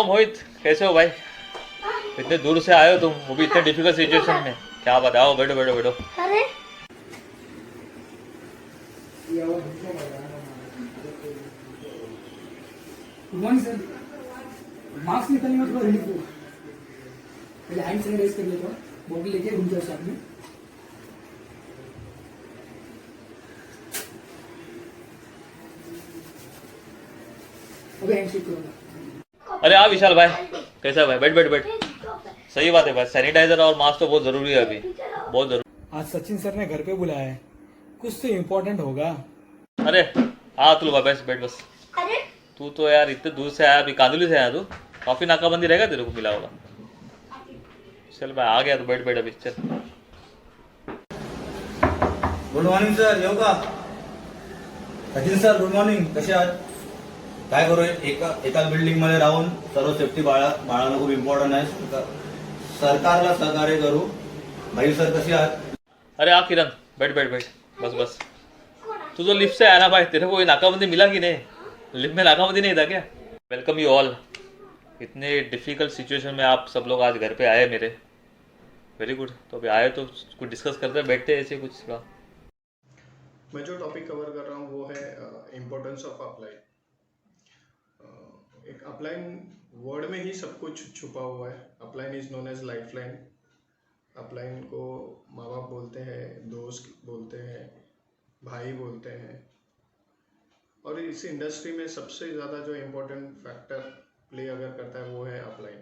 मोहित, कैसे हो भाई? इतने दूर से आए हो तुम, वो भी इतने डिफिकल्ट सिचुएशन में। क्या बताओ, बैठो बैठो बैठो। अरे गुड मॉर्निंग सर। मार्क्स निकलने में थोड़ा रिलीफ हो। पहले हैंड सैनिटाइज कर लेता हूँ, बॉटल लेके घूम जाओ साथ में। अभी हैंड शेक करूँगा। अरे हाँ विशाल भाई, कैसा है भाई? बैठ बैठ बैठ। सही बात है भाई, सैनिटाइजर और मास्क तो बहुत जरूरी है अभी, बहुत जरूरी। आज सचिन सर ने घर पे बुलाया है, कुछ तो इम्पोर्टेंट होगा। अरे हाँ अतुल भाई, बस बैठ बस। अरे तू तो यार इतने दूर से आया, अभी कांदुली से आया तू? काफी नाकाबंदी रहेगा तेरे को मिला होगा। चल भाई, आ गया तो बैठ बैठ अभी, चल। गुड मॉर्निंग सर, येऊ का? सचिन सर गुड मॉर्निंग, कसे आहात? काय करू, एकाच बिल्डिंग मध्ये राहून सर्व सेफ्टी बाळगणं खूप इम्पॉर्टंट आहे. सरकारला सहकार्य करू. भाई सर कसे आहात? अरे हाँ किरण, बैठ बैठ बैठ, बस बस। तू तो लिफ्ट से आया ना भाई, तेरे को ये नाकाबंदी मिला कि नहीं? लिफ्ट में नाकाबंदी नहीं था क्या? Welcome you all. इतने डिफिकल्ट सिचुएशन में आप सब लोग आज घर पे आए मेरे, वेरी गुड। तो अभी आए तो कुछ डिस्कस करते हैं, बैठते हैं ऐसे कुछ थोड़ा। मैं जो टॉपिक कवर कर रहा हूँ वो है इम्पोर्टेंस ऑफ अपलाइन। एक अपलाइन वर्ड में ही सब कुछ छुपा हुआ है। Upline is known as lifeline. Upline को माँ बाप बोलते हैं, दोस्त बोलते हैं, भाई बोलते हैं। और इस इंडस्ट्री में सबसे ज़्यादा जो इम्पोर्टेंट फैक्टर प्ले अगर करता है वो है अपलाइन।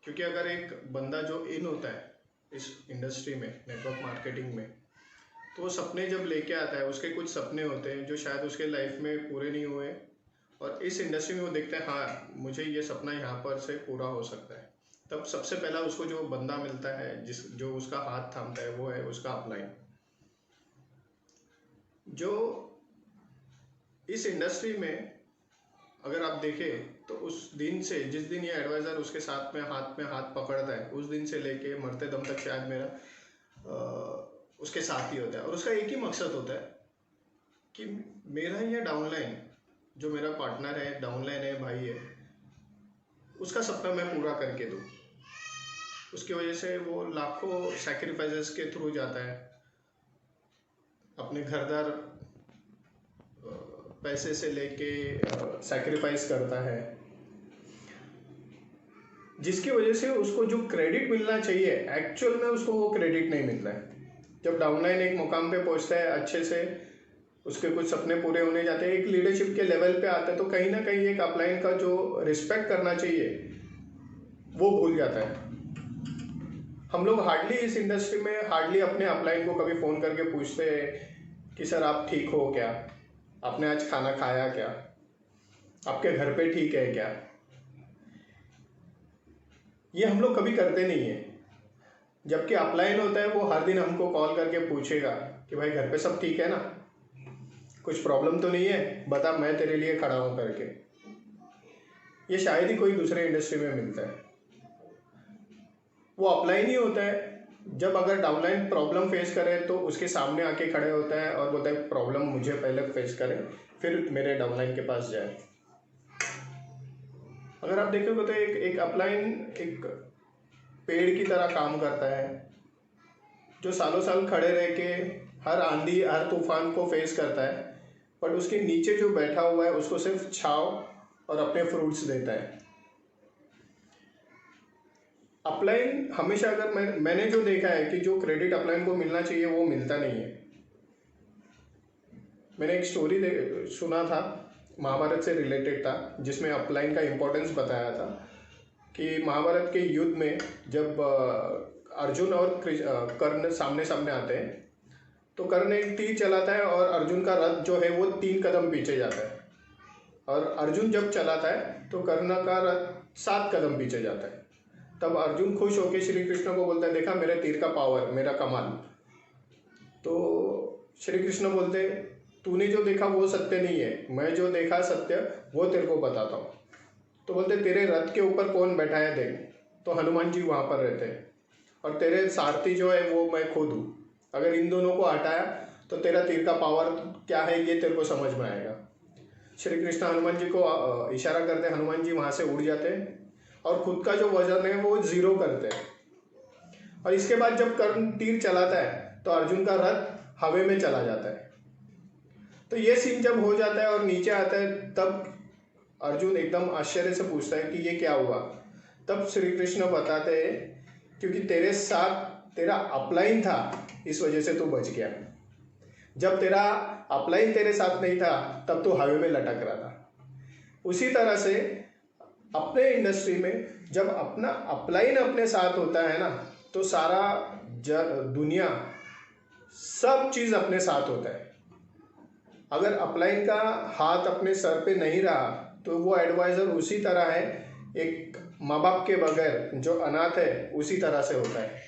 क्योंकि अगर एक बंदा जो इन होता है इस इंडस्ट्री में, नेटवर्क मार्केटिंग में, तो वो सपने जब लेके आता है, उसके कुछ सपने होते हैं जो शायद उसके लाइफ में पूरे नहीं हुए, और इस इंडस्ट्री में वो देखते हैं हाँ मुझे ये सपना यहाँ पर से पूरा हो सकता है। तब सबसे पहला उसको जो बंदा मिलता है, जो उसका हाथ थामता है, वो है उसका अपलाइन। जो इस इंडस्ट्री में अगर आप देखें तो उस दिन से, जिस दिन ये एडवाइज़र उसके साथ में हाथ पकड़ता है, उस दिन से लेके मरते दम तक शायद मेरा उसके साथ ही होता है। और उसका एक ही मकसद होता है कि मेरा ये डाउनलाइन, जो मेरा पार्टनर है, डाउनलाइन है, भाई है, उसका सपना मैं पूरा करके दूँ। उसकी वजह से वो लाखों सैक्रिफाइसेस के थ्रू जाता है, अपने घरदार पैसे से लेके सैक्रिफाइस करता है, जिसकी वजह से उसको जो क्रेडिट मिलना चाहिए एक्चुअल में उसको वो क्रेडिट नहीं मिलता है। जब डाउनलाइन एक मुकाम पे पहुंचता है, अच्छे से उसके कुछ सपने पूरे होने जाते हैं, एक लीडरशिप के लेवल पे आता है, तो कहीं ना कहीं एक अपलाइन का जो रिस्पेक्ट करना चाहिए वो भूल जाता है। हम लोग हार्डली इस इंडस्ट्री में अपने अपलाइन को कभी फ़ोन करके पूछते हैं कि सर आप ठीक हो क्या, आपने आज खाना खाया क्या, आपके घर पे ठीक है क्या। ये हम लोग कभी करते नहीं है। जबकि अपलाइन होता है वो हर दिन हमको कॉल करके पूछेगा कि भाई घर पे सब ठीक है ना, कुछ प्रॉब्लम तो नहीं है, बता मैं तेरे लिए खड़ा हूँ करके। ये शायद ही कोई दूसरे इंडस्ट्री में मिलता है। वो अपलाइन ही होता है जब अगर डाउनलाइन प्रॉब्लम फेस करे तो उसके सामने आके खड़े होता है और बोलता है प्रॉब्लम मुझे पहले फेस करे, फिर मेरे डाउनलाइन के पास जाए। अगर आप देखोगे तो एक अपलाइन एक पेड़ की तरह काम करता है, जो सालों साल खड़े रह के हर आंधी हर तूफान को फेस करता है, बट उसके नीचे जो बैठा हुआ है उसको सिर्फ छाव और अपने फ्रूट्स देता है। अपलाइन हमेशा, अगर मैंने जो देखा है कि जो क्रेडिट अपलाइन को मिलना चाहिए वो मिलता नहीं है। मैंने एक स्टोरी सुना था, महाभारत से रिलेटेड था, जिसमें अपलाइन का इम्पोर्टेंस बताया था कि महाभारत के युद्ध में जब अर्जुन और कर्ण सामने सामने आते हैं, तो कर्ण एक तीर चलाता है और अर्जुन का रथ जो है वो 3 कदम पीछे जाता है, और अर्जुन जब चलाता है तो कर्ण का रथ 7 कदम पीछे जाता है। तब अर्जुन खुश होकर श्री कृष्ण को बोलता है, देखा मेरे तीर का पावर, मेरा कमाल। तो श्री कृष्ण बोलते, तूने जो देखा वो सत्य नहीं है, मैं जो देखा सत्य वो तेरे को बताता हूँ। तो बोलते, तेरे रथ के ऊपर कौन बैठा है देख। तो हनुमान जी वहाँ पर रहते हैं, और तेरे सारथी जो है वो मैं खुद हूँ। अगर इन दोनों को हटाया तो तेरा तीर का पावर क्या है ये तेरे को समझ में आएगा। श्री कृष्ण हनुमान जी को इशारा करते, हनुमान जी वहाँ से उड़ जाते हैं और खुद का जो वजन है वो 0 करते हैं। और इसके बाद जब कर्ण तीर चलाता है तो अर्जुन का रथ हवा में चला जाता है। तो ये सीन जब हो जाता है और नीचे आता है, तब अर्जुन एकदम आश्चर्य से पूछता है कि ये क्या हुआ। तब श्री कृष्ण बताते हैं क्योंकि तेरे साथ तेरा अपलाइन था, इस वजह से तू बच गया। जब तेरा अपलाइन तेरे साथ नहीं था तब तू हवा में लटक रहा था। उसी तरह से अपने इंडस्ट्री में जब अपना अपलाइन अपने साथ होता है ना, तो सारा दुनिया सब चीज़ अपने साथ होता है। अगर अपलाइन का हाथ अपने सर पे नहीं रहा तो वो एडवाइज़र उसी तरह है, एक माँ बाप के बगैर जो अनाथ है उसी तरह से होता है।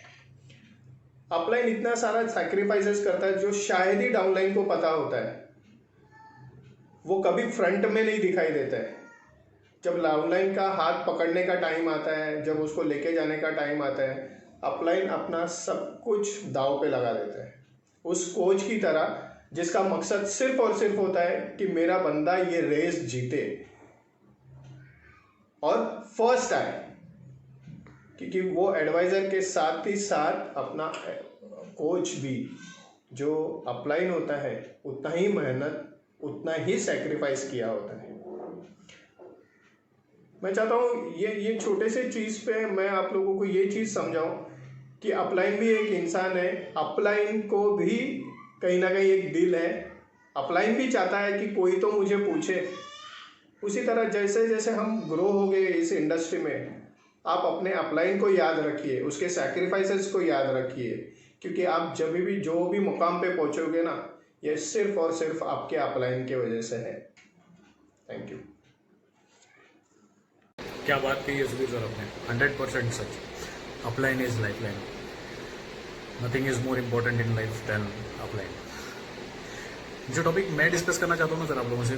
अपलाइन इतना सारा सैक्रिफाइसेस करता है जो शायद ही डाउनलाइन को पता होता है। वो कभी फ्रंट में नहीं दिखाई देता है। जब डाउनलाइन का हाथ पकड़ने का टाइम आता है, जब उसको लेके जाने का टाइम आता है, अपलाइन अपना सब कुछ दाव पे लगा देता है, उस कोच की तरह जिसका मकसद सिर्फ और सिर्फ होता है कि मेरा बंदा ये रेस जीते और फर्स्ट आए। क्योंकि वो एडवाइज़र के साथ ही साथ अपना कोच भी जो अपलाइन होता है उतना ही मेहनत, उतना ही सैक्रिफाइस किया होता है। मैं चाहता हूँ ये छोटे से चीज़ पे मैं आप लोगों को ये चीज़ समझाऊँ कि अपलाइन भी एक इंसान है, अपलाइन को भी कहीं ना कहीं एक दिल है। अपलाइन भी चाहता है कि कोई तो मुझे पूछे। उसी तरह जैसे जैसे हम ग्रो हो गए इस इंडस्ट्री में, आप अपने अपलाइन को याद रखिए, उसके सैक्रिफाइसेस को याद रखिए, क्योंकि आप जब भी जो भी मुकाम पे पहुंचोगे ना, ये सिर्फ और सिर्फ आपके अपलाइन के वजह से है। Thank you. क्या बात कही है सुबीर सर आपने, 100% सच। Upline is life line, nothing is more important in life than upline. जो टॉपिक मैं डिस्कस करना चाहता हूँ ना सर आप लोगों से,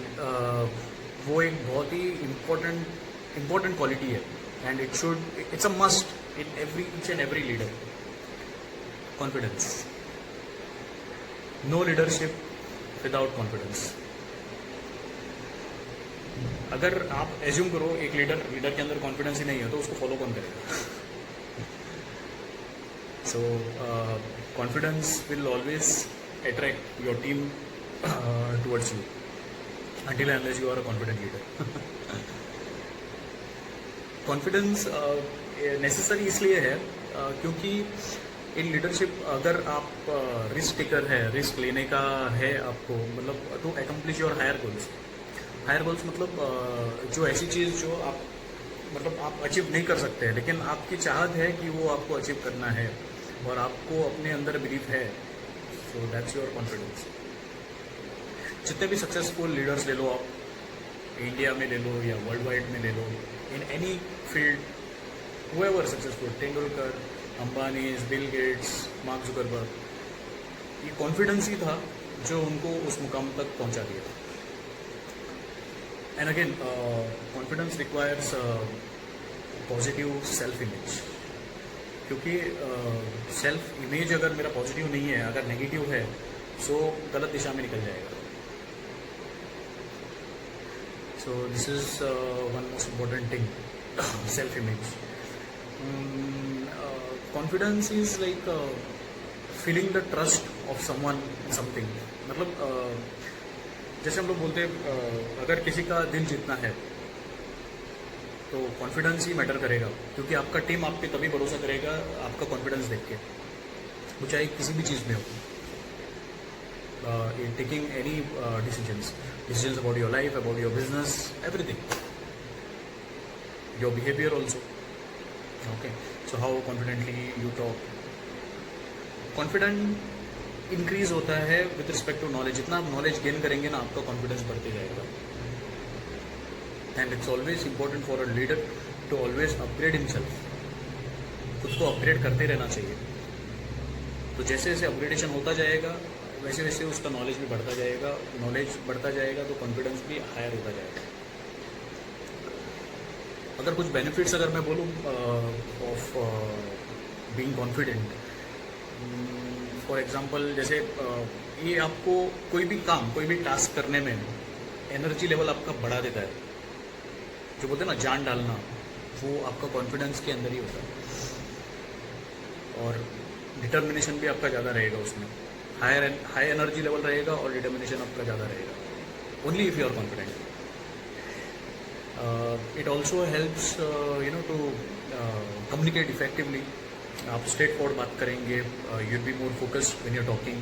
वो एक बहुत ही इम्पोर्टेंट क्वालिटी है and it's a must in each and every leader. Confidence. No leadership without confidence. अगर आप एज्यूम करो एक लीडर के अंदर कॉन्फिडेंस ही नहीं है तो उसको फॉलो कौन करेगा? सो confidence will always attract your team towards you until and unless you are a confident leader. Confidence necessary इसलिए है क्योंकि इन लीडरशिप अगर आप रिस्क टेकर है, रिस्क लेने का है आपको, मतलब to accomplish your higher goals. Higher goals मतलब जो ऐसी चीज़ जो आप मतलब आप अचीव नहीं कर सकते हैं लेकिन आपकी चाहत है कि वो आपको अचीव करना है और आपको अपने अंदर बिलीफ है, सो दैट्स योर कॉन्फिडेंस। जितने भी सक्सेसफुल लीडर्स ले लो आप, इंडिया में ले लो या वर्ल्ड वाइड में ले लो, in any field, whoever successful, Tendulkar, Ambani, Bill Gates, Mark Zuckerberg, ये कॉन्फिडेंस ही था जो उनको उस मुकाम तक पहुंचा दिया। And again confidence requires positive self image, क्योंकि सेल्फ इमेज अगर मेरा पॉजिटिव नहीं है, अगर नेगेटिव है, सो गलत दिशा में निकल जाएगा। So this is one most important thing, self-image. Confidence is like feeling the trust of someone, something. मतलब जैसे हम लोग बोलते हैं अगर किसी का दिल जीतना है तो कॉन्फिडेंस ही मैटर करेगा, क्योंकि आपका टीम आप पे तभी भरोसा करेगा आपका कॉन्फिडेंस देख के, वो चाहे किसी भी चीज़ में हो। In taking any decisions about your life, about your business, everything, your behavior also. Okay, so how confidently you talk. Confident increase होता है with respect to knowledge. जितना आप knowledge gain करेंगे ना, आपका confidence बढ़ते जाएगा. And it's always important for a leader to always upgrade himself. खुद को upgrade करते रहना चाहिए। तो जैसे जैसे upgradation होता जाएगा वैसे वैसे उसका नॉलेज भी बढ़ता जाएगा, नॉलेज बढ़ता जाएगा तो कॉन्फिडेंस भी हायर होता जाएगा। अगर कुछ बेनिफिट्स अगर मैं बोलूँ of being confident, for example जैसे ये आपको कोई भी काम, कोई भी टास्क करने में एनर्जी लेवल आपका बढ़ा देता है। जो बोलते हैं ना जान डालना, वो आपका कॉन्फिडेंस के अंदर ही होता है। और डिटर्मिनेशन भी आपका ज़्यादा रहेगा उसमें, हाई एनर्जी लेवल रहेगा और डिटर्मिनेशन आपका ज़्यादा रहेगा, only if you are confident. It also helps to communicate effectively. आप स्ट्रेट फॉरवर्ड बात करेंगे, you will be more focused when you are talking,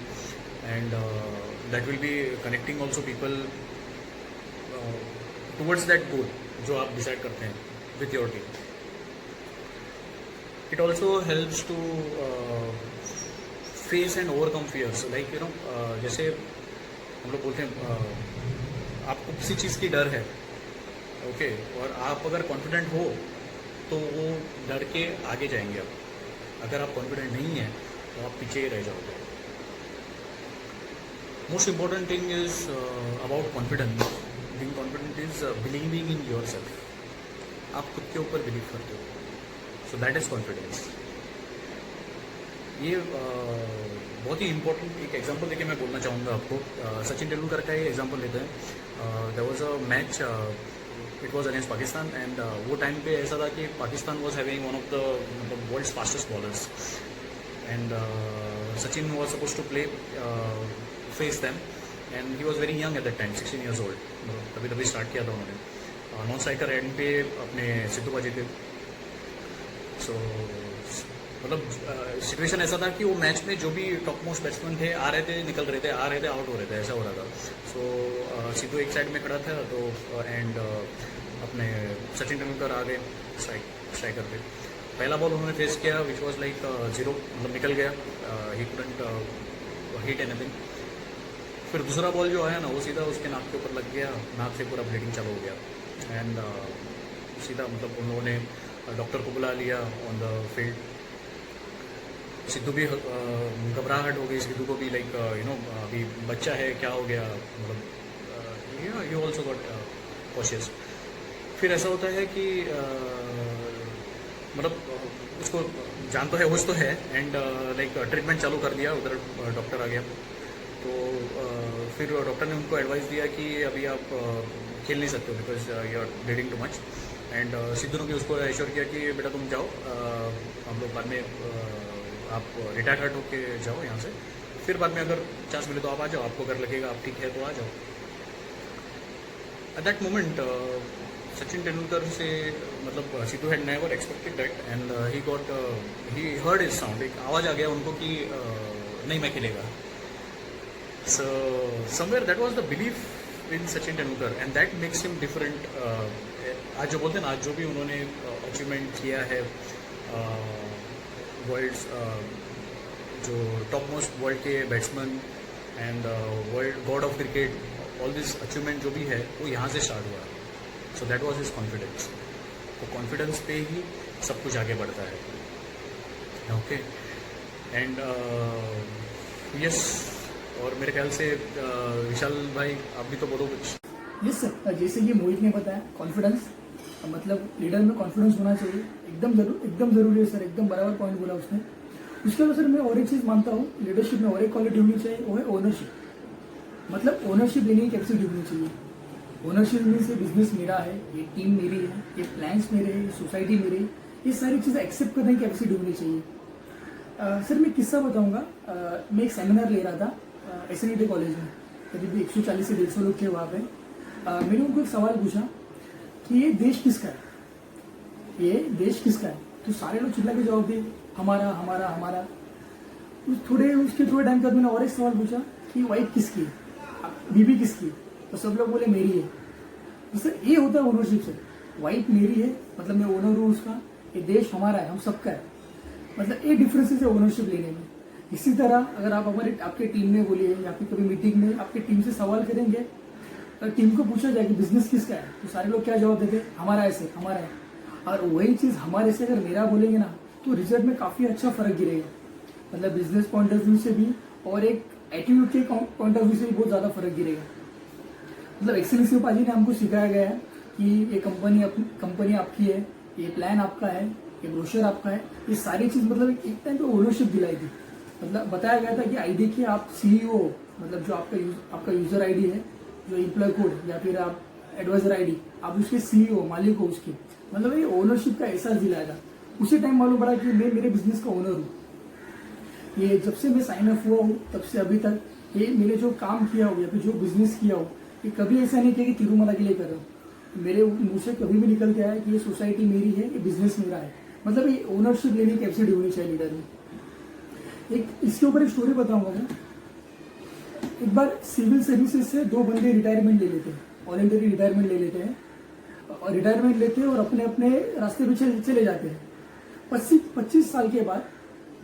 and that will be connecting also people towards that goal जो आप decide करते हैं with your team. It also helps to face and overcome fears, like जैसे हम लोग बोलते हैं आपको किसी चीज़ की डर है, ओके, और आप अगर कॉन्फिडेंट हो तो वो डर के आगे जाएंगे आप। अगर आप कॉन्फिडेंट नहीं हैं तो आप पीछे ही रह जाओगे। Most important thing is about confidence, being confident is believing in your self. आप खुद के ऊपर बिलीव करते हो, सो दैट इज कॉन्फिडेंस। ये बहुत ही इंपॉर्टेंट एक एग्जांपल देके मैं बोलना चाहूँगा आपको। सचिन तेंदुलकर का ही एग्जांपल लेते हैं। There was a match, it was against Pakistan, and वो टाइम पे ऐसा था कि Pakistan was having one of the world's fastest bowlers, and Sachin was suppose to play face them, and he was very young at that time, 16 years old। तभी start किया था उन्होंने। Non striker end पे अपने सिद्धू बाजी थे। सो मतलब सिचुएशन ऐसा था कि वो मैच में जो भी टॉप मोस्ट बैट्समैन थे आ रहे थे, निकल रहे थे, आ रहे थे, आउट हो रहे थे, ऐसा हो रहा था। सो सिद्धू एक साइड में खड़ा था, तो एंड अपने सचिन तेंदुलकर आ गए स्ट्राइकर पे। पहला बॉल उन्होंने फेस किया विच वॉज लाइक 0, मतलब निकल गया, ही कुडंट हिट एनीथिंग। फिर दूसरा बॉल जो आया ना, वो सीधा उसके नाक के ऊपर लग गया, नाक से पूरा ब्लीडिंग चालू हो गया, एंड सीधा मतलब उन्होंने डॉक्टर को बुला लिया ऑन द फील्ड। सिद्धू भी घबराहट हो गई, सिद्धू को भी लाइक अभी बच्चा है, क्या हो गया, मतलब यू ऑल्सो गॉट कॉशियस। फिर ऐसा होता है कि मतलब उसको जान तो है, होश तो है, एंड लाइक ट्रीटमेंट चालू कर दिया, उधर डॉक्टर आ गया। तो फिर डॉक्टर ने उनको एडवाइस दिया कि अभी आप खेल नहीं सकते हो because you are bleeding too much, and Sidhu ने भी उसको एश्योर किया कि बेटा तुम जाओ, हम लोग बाद में आप रिटायर हट होके जाओ यहाँ से, फिर बाद में अगर चांस मिले तो आप आ जाओ, आपको अगर लगेगा आप ठीक है तो आ जाओ। At that moment Sachin Tendulkar से मतलब Sidhu had never expected that, and he heard his sound, एक आवाज़ आ गया उनको कि नहीं मैं खेलेगा। So somewhere that was the belief in Sachin Tendulkar, and that makes him different. आज जो बोलते हैं ना, आज जो भी उन्होंने अचीवमेंट किया है, वर्ल्ड्स जो टॉप मोस्ट वर्ल्ड के batsman and world God of cricket, all this achievement जो भी है वो यहाँ से स्टार्ट हुआ। So that was his confidence. तो कॉन्फिडेंस पे ही सब कुछ आगे बढ़ता है, ओके। एंड यस, और मेरे ख्याल से विशाल भाई आप भी तो बोलो कुछ। यस सर, जैसे कि मोहित ने बताया, कॉन्फिडेंस मतलब लीडर में कॉन्फिडेंस होना चाहिए, एकदम जरूरी है सर, एकदम बराबर पॉइंट बोला उसने। उसके बाद सर मैं और एक चीज़ मानता हूँ, लीडरशिप में और एक क्वालिटी होनी चाहिए, वो है ओनरशिप। मतलब ओनरशिप लेने की कैपेसिटी होनी चाहिए। ओनरशिप में से बिजनेस मेरा है, ये टीम मेरी है, ये प्लान्स मेरे हैं, ये सोसाइटी मेरी है, ये सारी चीज़ें एक्सेप्ट करने की कैपेसिटी होनी चाहिए। सर मैं किस्सा बताऊँगा। मैं एक सेमिनार ले रहा था SNET कॉलेज में, करीब 140 से 150 लोग थे वहाँ पे। मैंने उनको एक सवाल पूछा कि ये देश किसका है, ये देश किसका है? तो सारे लोग चिल्ला के जवाब दिए हमारा हमारा हमारा। उसके थोड़े टाइम बाद मैंने और एक सवाल पूछा कि वाइफ किसकी है, बीवी किसकी है? तो सब लोग बोले मेरी है। तो सर ये होता है ओनरशिप सर, वाइफ मेरी है मतलब मैं ओनर हूँ उसका, ये देश हमारा है, हम सबका है। मतलब ये डिफरेंसेस है ओनरशिप लेने में। इसी तरह अगर आप आपके टीम में बोलिए या फिर कभी मीटिंग में आपकी टीम से सवाल करेंगे, टीम को पूछा जाए कि बिजनेस किसका है, तो सारे लोग क्या जवाब देते, हमारा है सर, हमारा है। और वही चीज़ हमारे से अगर मेरा बोलेंगे ना, तो रिजल्ट में काफ़ी अच्छा फर्क गिरेगा। मतलब बिजनेस पॉइंट ऑफ व्यू से भी और एक एटीट्यूड के पॉइंट ऑफ व्यू से भी बहुत ज़्यादा फर्क गिरेगा। मतलब एक्सेलेंसी पाजी ने हमको सिखाया गया है कि ये कंपनी आपकी है, ये प्लान आपका है, ये ब्रोशर आपका है, ये सारी चीज़ मतलब एक टाइम पे ओनरशिप दिलाई थी। मतलब बताया गया था कि आई देखिए आप CEO, मतलब जो आपका यूजर ID है, जो एम्प्लॉय कोड या फिर आप एडवाइजर आईडी, आप उसके सीईओ मालिक हो उसके, मतलब ये ओनरशिप का एहसास दिलाएगा। उसी टाइम मालूम पड़ा कि मैं मेरे बिजनेस का ओनर हूँ। ये जब से मैं साइन अप हुआ हूँ तब से अभी तक ये मैंने जो काम किया हो या फिर जो बिजनेस किया हो, ये कभी ऐसा नहीं किया कि तिरुमला के लिए कर रहा हूँ। मेरे मुंह से कभी भी निकल के आया कि ये सोसाइटी मेरी है, ये बिजनेस मेरा है। मतलब ये ओनरशिप लेने की कैपेसिटी होनी चाहिए लीडर में। एक इसके ऊपर एक स्टोरी बताऊंगा मैं। एक बार सिविल सर्विसेज से 2 बंदे रिटायरमेंट ले लेते हैं, वॉलंटरी रिटायरमेंट ले लेते हैं, और रिटायरमेंट लेते हैं और अपने अपने रास्ते पे चले जाते हैं। 25 साल के बाद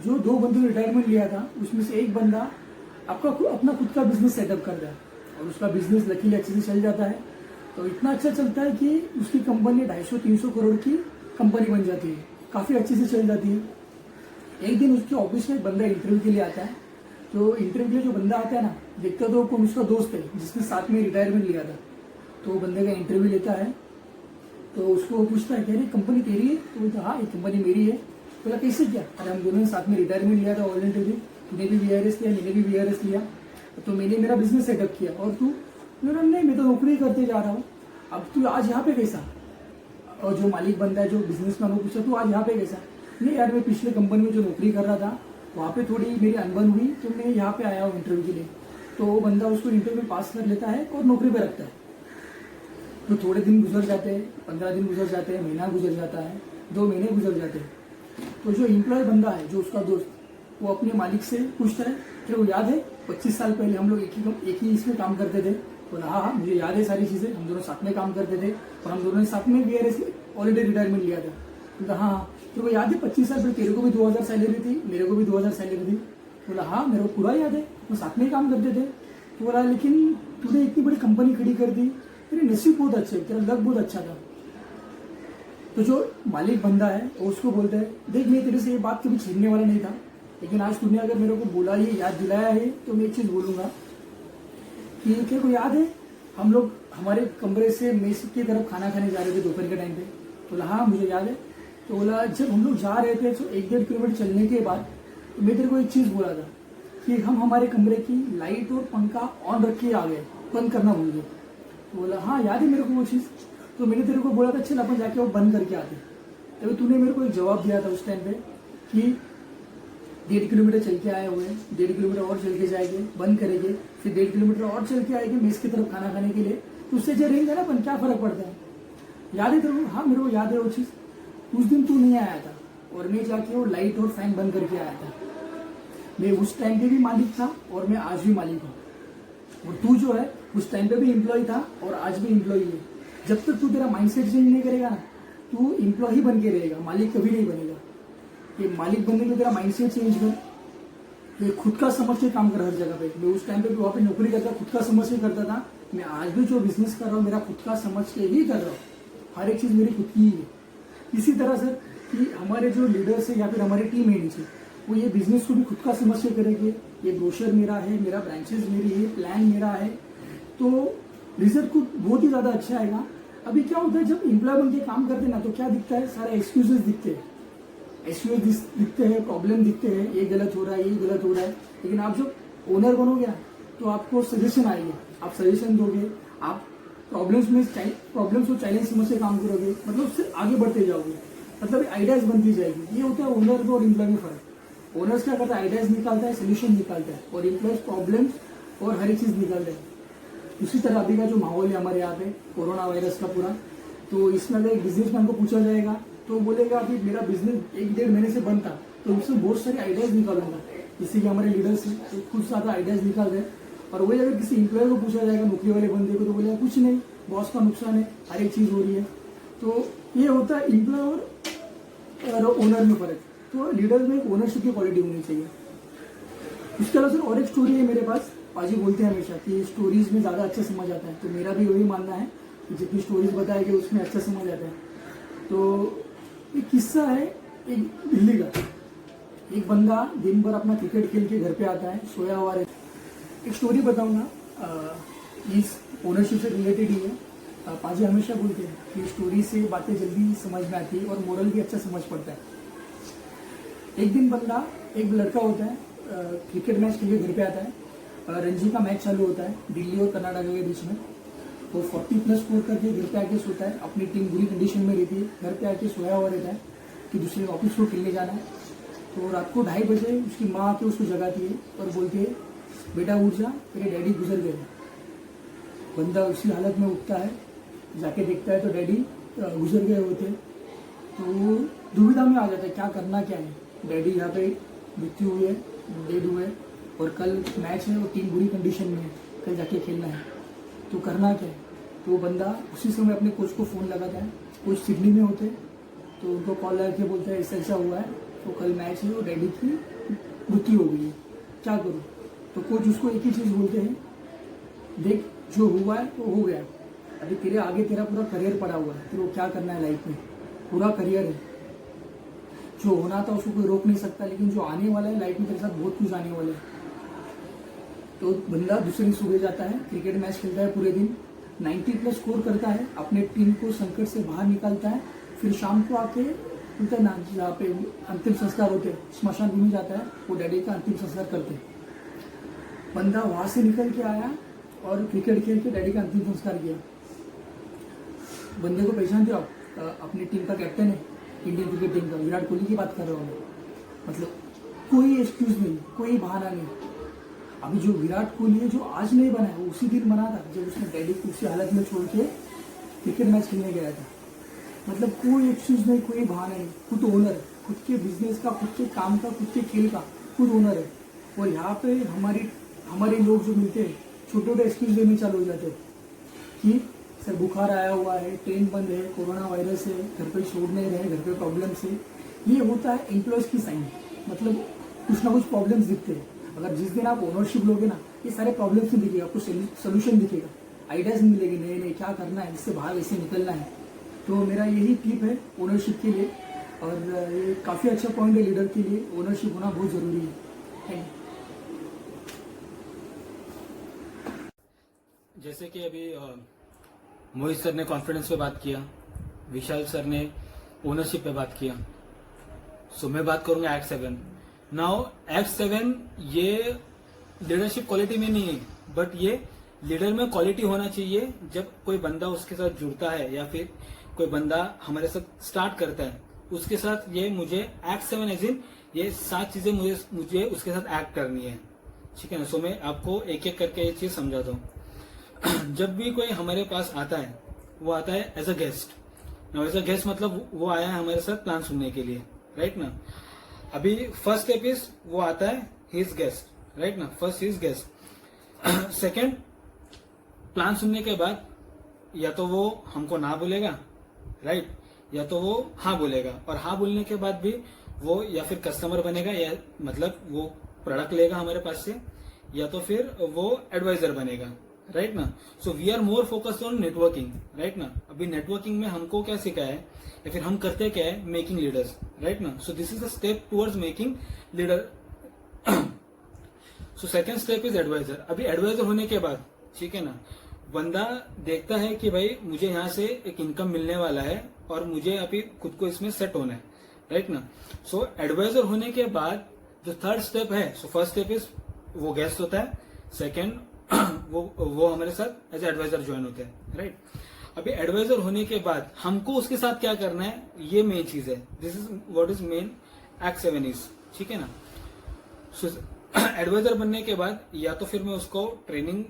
जो 2 बंदों ने रिटायरमेंट लिया था, उसमें से एक बंदा अपना खुद का बिजनेस सेटअप करता है और उसका बिजनेस लकीली अच्छे से चल जाता है। तो इतना अच्छा चलता है कि उसकी कंपनी 250-300 करोड़ की कंपनी बन जाती है, काफ़ी अच्छे से चल जाती है। एक दिन उसके ऑफिस में एक बंदा इंटरव्यू के लिए आता है। तो इंटरव्यू के लिए जो बंदा आता है ना, देखता तो कौन उसका दोस्त है जिसने साथ में रिटायरमेंट लिया था। तो वो बंदे का इंटरव्यू लेता है, तो उसको पूछता है कि अरे कंपनी तेरी है? तो बोलता हाँ ये कंपनी मेरी है। बोला कैसे क्या? अरे हम दोनों ने साथ में रिटायरमेंट लिया था वॉलंटरी, तूने भी VRS लिया, मैंने भी VRS लिया, तो मैंने मेरा बिजनेस सेटअप किया और तू? नहीं, मैं तो नौकरी करते जा रहा हूँ। अब तू आज यहाँ पे कैसा? और जो मालिक बनता है, जो बिजनेसमैन, वो पूछा तू आज यहाँ पे कैसा? नहीं यार, मैं पिछले कंपनी में जो नौकरी कर रहा था वहाँ पे थोड़ी मेरी अनबन हुई, तो मैं यहाँ पे आया हूँ इंटरव्यू के लिए। तो वो बंदा उसको इंटरव्यू में पास कर लेता है और नौकरी पे रखता है। तो थोड़े दिन गुजर जाते हैं, 15 दिन गुजर जाते हैं, महीना गुजर जाता है, 2 महीने गुजर जाते हैं। तो जो एम्प्लॉय बंदा है, जो उसका दोस्त, वो अपने मालिक से पूछता है कि वो याद है 25 साल पहले हम लोग एक ही इसमें काम करते थे? बोला हाँ, मुझे याद है सारी चीज़ें, हम दोनों साथ में काम करते थे और हम दोनों ने साथ में VRS ऑलरेडी रिटायरमेंट लिया था। बोला हाँ, तो वो याद है 25 साल पहले तेरे को भी 2000 सैलरी थी, मेरे को भी 2000 सैलरी थी? बोला हाँ, मेरे को पूरा याद है, वो साथ में काम करते थे। तो बोला लेकिन तूने इतनी बड़ी कंपनी खड़ी कर दी, तेरे नसीब बहुत अच्छे, तेरा लक बहुत अच्छा था। तो जो मालिक बंदा है वो उसको बोलता है देख, मैं तेरे से ये बात कभी छीनने वाला नहीं था, लेकिन आज तूने अगर मेरे को बोला, ये याद दिलाया है, तो मैं एक चीज़ बोलूँगा कि तेरे को याद है हम लोग हमारे कमरे से मेस की तरफ खाना खाने जा रहे थे दोपहर के टाइम पे? बोला हाँ मुझे याद है। तो बोला जब हम लोग जा रहे थे तो 1-1.5 किलोमीटर चलने के बाद तो मैं तेरे को एक चीज़ बोला था कि हम हमारे कमरे की लाइट और पंखा ऑन रख के आ गए, बंद करना भूल गए। तो बोला हाँ याद है मेरे को वो चीज़। तो मैंने तेरे को बोला था चल अपन जाके वो बंद करके आते। तभी तूने मेरे को एक जवाब दिया था उस टाइम पे कि 1.5 किलोमीटर चल के आए हुए, 1.5 किलोमीटर और चल के जाएंगे, बंद करेंगे, फिर 1.5 किलोमीटर और चल के आएंगे मेस की तरफ खाना खाने के लिए। तो उससे जो रेंज है ना अपन, क्या फर्क पड़ता है? याद है तेरे को? हाँ मेरे को याद है वो चीज़। उस दिन तू नहीं आया था और मैं जाके वो लाइट और फैन बंद करके आया था। मैं उस टाइम पे भी मालिक था और मैं आज भी मालिक हूँ। और तू जो है उस टाइम पे भी एम्प्लॉय था और आज भी एम्प्लॉय है। जब तक तू तेरा माइंडसेट चेंज नहीं करेगा ना, तू एम्प्लॉय ही बन के रहेगा, मालिक कभी नहीं बनेगा। ये मालिक बनने के लिए तेरा माइंडसेट चेंज कर। ये खुद का समझ के काम कर हर जगह पे। मैं उस टाइम पे भी वहाँ पे नौकरी करता, खुद का समझ के करता था। मैं आज भी जो बिजनेस कर रहा हूँ मेरा खुद का समझ के ही कर रहा हूँ। हर एक चीज़ मेरी खुद की ही है। इसी तरह सर कि हमारे जो लीडर्स है या फिर हमारी टीम है नीचे, वो ये बिजनेस को भी खुद का समझ के करेंगे। ये ब्रोशर मेरा है, मेरा ब्रांचेस मेरी है, प्लान मेरा है, तो रिजल्ट को बहुत ही ज़्यादा अच्छा आएगा। अभी क्या होता है जब एम्प्लॉय बन के काम करते हैं ना, तो क्या दिखता है, सारे एक्सक्यूजेस दिखते हैं, दिखते हैं, प्रॉब्लम दिखते हैं, ये गलत हो रहा है, ये गलत हो रहा है। लेकिन आप जब ओनर बनोगे ना, तो आपको सजेशन आएंगे, आप सजेशन दोगे, आप प्रॉब्लम्स को चैलेंज समझ से काम करोगे, मतलब उससे आगे बढ़ते जाओगे, मतलब आइडियाज बनती जाएगी। ये होता है ओनर और एम्प्लॉय में फर्क। ओनर्स क्या करता है, आइडियाज निकालता है, सोल्यूशन निकालता है, और एम्प्लॉयज प्रॉब्लम्स और हर एक चीज़ निकालता है। उसी तरह अभी का जो माहौल है हमारे यहाँ पे कोरोना वायरस का पूरा, तो इसमें अगर एक बिजनेसमैन को पूछा जाएगा तो बोलेगा कि मेरा बिजनेस 1-1.5 महीने से बंद था, तो उसमें बहुत सारे आइडियाज निकालूंगा। जैसे कि हमारे लीडर्स हैं तो कुछ ज़्यादा आइडियाज निकाल रहे हैं। और वही अगर किसी एम्प्लॉय को पूछा जाएगा, नौकरी वाले बंदे को, तो बोलेगा कुछ नहीं, बॉस का नुकसान है, हर एक चीज़ हो रही है। तो ये होता है एम्प्लॉय और ओनर में फर्क। तो लीडर में एक ओनरशिप की क्वालिटी होनी चाहिए। इसके अलावा सर और एक स्टोरी है मेरे पास। पाजी बोलते हैं हमेशा कि स्टोरीज में ज़्यादा अच्छा समझ आता है, तो मेरा भी वही मानना है कि जितनी स्टोरीज बताएगी उसमें अच्छा समझ आता है। तो एक किस्सा है एक दिल्ली का। एक बंदा दिन भर अपना क्रिकेट खेल के घर पे आता है, सोया हुआ रहता। एक स्टोरी बताऊंगा, इस ओनरशिप से रिलेटेड ही है। पाजी हमेशा बोलते हैं कि स्टोरी से बातें जल्दी समझ में आती है और मॉडल भी अच्छा समझ पड़ता है। एक दिन बंदा, एक लड़का होता है, क्रिकेट मैच खेल के घर पे आता है। रणजी का मैच चालू होता है दिल्ली और कर्नाटक के बीच में। वो 40+ स्कोर करके घर पे आके सोता है, अपनी टीम बुरी कंडीशन में रहती है, घर पे आके सोया हुआ रहता है कि दूसरे ऑफिस को खेलने जाना है। तो रात को 2:30 बजे उसकी माँ आके उसको जगाती है और बोलती है बेटा उठ जा, तेरे डैडी गुजर गए। बंदा उसी हालत में उठता है, जाके देखता है तो डैडी गुजर गए होते। तो वो दुविधा में आ जाता है क्या करना क्या है। डैडी यहाँ पे मृत्यु हुई है, डेड हुए, और कल मैच है और टीम बुरी कंडीशन में है, कल जाके खेलना है, तो करना क्या है। तो वो बंदा उसी समय अपने कोच को फ़ोन लगाता है। कोच सिडनी में होते, तो उनको कॉल लगा के बोलता है ऐसा ऐसा हुआ है, तो कल मैच है और डैडी की मृत्यु हो गई है, क्या करूँ। तो कोच उसको एक ही चीज़ बोलते हैं, देख जो हुआ है तो हो गया, अभी तेरे आगे तेरा पूरा करियर पड़ा हुआ है, तेरे को क्या करना है लाइफ में, पूरा करियर है। जो होना था उसको कोई रोक नहीं सकता, लेकिन जो आने वाला है लाइफ में तेरे साथ बहुत कुछ आने वाला है। तो बंदा दूसरी सुबह जाता है, क्रिकेट मैच खेलता है पूरे दिन, 90+ स्कोर करता है, अपने टीम को संकट से बाहर निकालता है। फिर शाम को आके बोलते ना जहाँ पे अंतिम संस्कार होते हैं, स्मशान भूमि जाता है, वो डैडी का अंतिम संस्कार करते हैं। बंदा वहां से निकल के आया और क्रिकेट खेल के डैडी का अंतिम संस्कार किया। बंदे को पहचानते हो आप? अपनी टीम का कैप्टन है, इंडियन क्रिकेट टीम का, विराट कोहली की बात कर रहा हूँ मैं। मतलब कोई एक्सक्यूज नहीं, कोई बहाना नहीं। अभी जो विराट कोहली है, जो आज नहीं बना है, वो उसी दिन बना था जब उसने डैडी को उसी हालत में छोड़ के क्रिकेट मैच खेलने गया था। मतलब कोई एक्सक्यूज नहीं, कोई बहाना नहीं। खुद ओनर, खुद के बिजनेस का, खुद के काम का, खुद के खेल का खुद ओनर है। और यहाँ पे हमारे लोग जो मिलते हैं, छोटे छोटे एक्सक्यूज देने चालू हो जाते हैं कि सर बुखार आया हुआ है, ट्रेन बंद है, कोरोना वायरस है, घर पे छोड़ नहीं रहे, घर पे प्रॉब्लम्स है। ये होता है एम्प्लॉयज की साइन, मतलब कुछ ना कुछ प्रॉब्लम्स दिखते हैं। अगर जिस दिन आप ओनरशिप लोगे ना, ये सारे प्रॉब्लम्स नहीं दिखेगा, आपको सोल्यूशन दिखेगा, आइडियाज मिलेगी, नए नए क्या करना है, इससे बाहर ऐसे निकलना है। तो मेरा यही टिप है ओनरशिप के लिए, और ये काफ़ी अच्छा पॉइंट है लीडर के लिए, ओनरशिप होना बहुत ज़रूरी है। Thank you. जैसे कि अभी मोहित सर ने कॉन्फिडेंस पे बात किया, विशाल सर ने ओनरशिप पे बात किया, सो मैं बात करूंगा एक्ट 7। नाउ एक्ट 7 ये लीडरशिप क्वालिटी में नहीं है, बट ये लीडर में क्वालिटी होना चाहिए। जब कोई बंदा उसके साथ जुड़ता है या फिर कोई बंदा हमारे साथ स्टार्ट करता है, उसके साथ ये मुझे एक्ट 7 एज इन ये 7 चीजें मुझे उसके साथ एक्ट करनी है, ठीक है ना। सो मैं आपको एक एक करके ये चीज समझाता हूँ। जब भी कोई हमारे पास आता है, वो आता है as a guest. As a guest मतलब वो आया है हमारे साथ प्लान सुनने के लिए, राइट ना। अभी फर्स्ट स्टेप इज वो आता है ही इज गेस्ट, राइट ना, first he is guest. Second, plan सुनने के बाद या तो वो हमको ना बोलेगा, राइट, या तो वो हाँ बोलेगा, और हाँ बोलने के बाद भी वो या फिर कस्टमर बनेगा, या मतलब वो प्रोडक्ट लेगा हमारे पास से, या तो फिर वो एडवाइजर बनेगा, राइट ना। So we are more focused on networking, right ना। अभी नेटवर्किंग में हमको क्या सिखाया है या फिर हम करते क्या है, मेकिंग लीडर्स, राइट ना। So this is a step towards making leader. So second step is advisor. अभी एडवाइजर होने के बाद, ठीक है ना, बंदा देखता है कि भाई मुझे यहाँ से एक इनकम मिलने वाला है और मुझे अभी खुद को इसमें सेट होना है, राइट ना। सो एडवाइजर होने के बाद जो थर्ड स्टेप है, सो फर्स्ट स्टेप इज वो गेस्ट होता है, सेकेंड वो हमारे साथ एज एडवाइजर ज्वाइन होते हैं, राइट। अभी एडवाइजर होने के बाद हमको उसके साथ क्या करना है, ये मेन चीज है। This is what is main act 7 is, ठीक है ना। सो एडवाइजर बनने के बाद या तो फिर मैं उसको ट्रेनिंग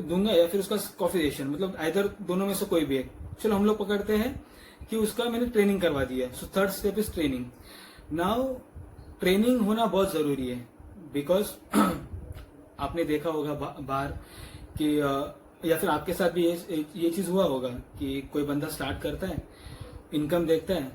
दूंगा या फिर उसका कॉफिजेशन, मतलब आइदर दोनों में से कोई भी एक। चलो हम लोग पकड़ते हैं कि उसका मैंने ट्रेनिंग करवा दिया है। So third step is training. Now training होना बहुत जरूरी है, बिकॉज आपने देखा होगा बाहर कि या फिर आपके साथ भी ये चीज हुआ होगा कि कोई बंदा स्टार्ट करता है, इनकम देखता है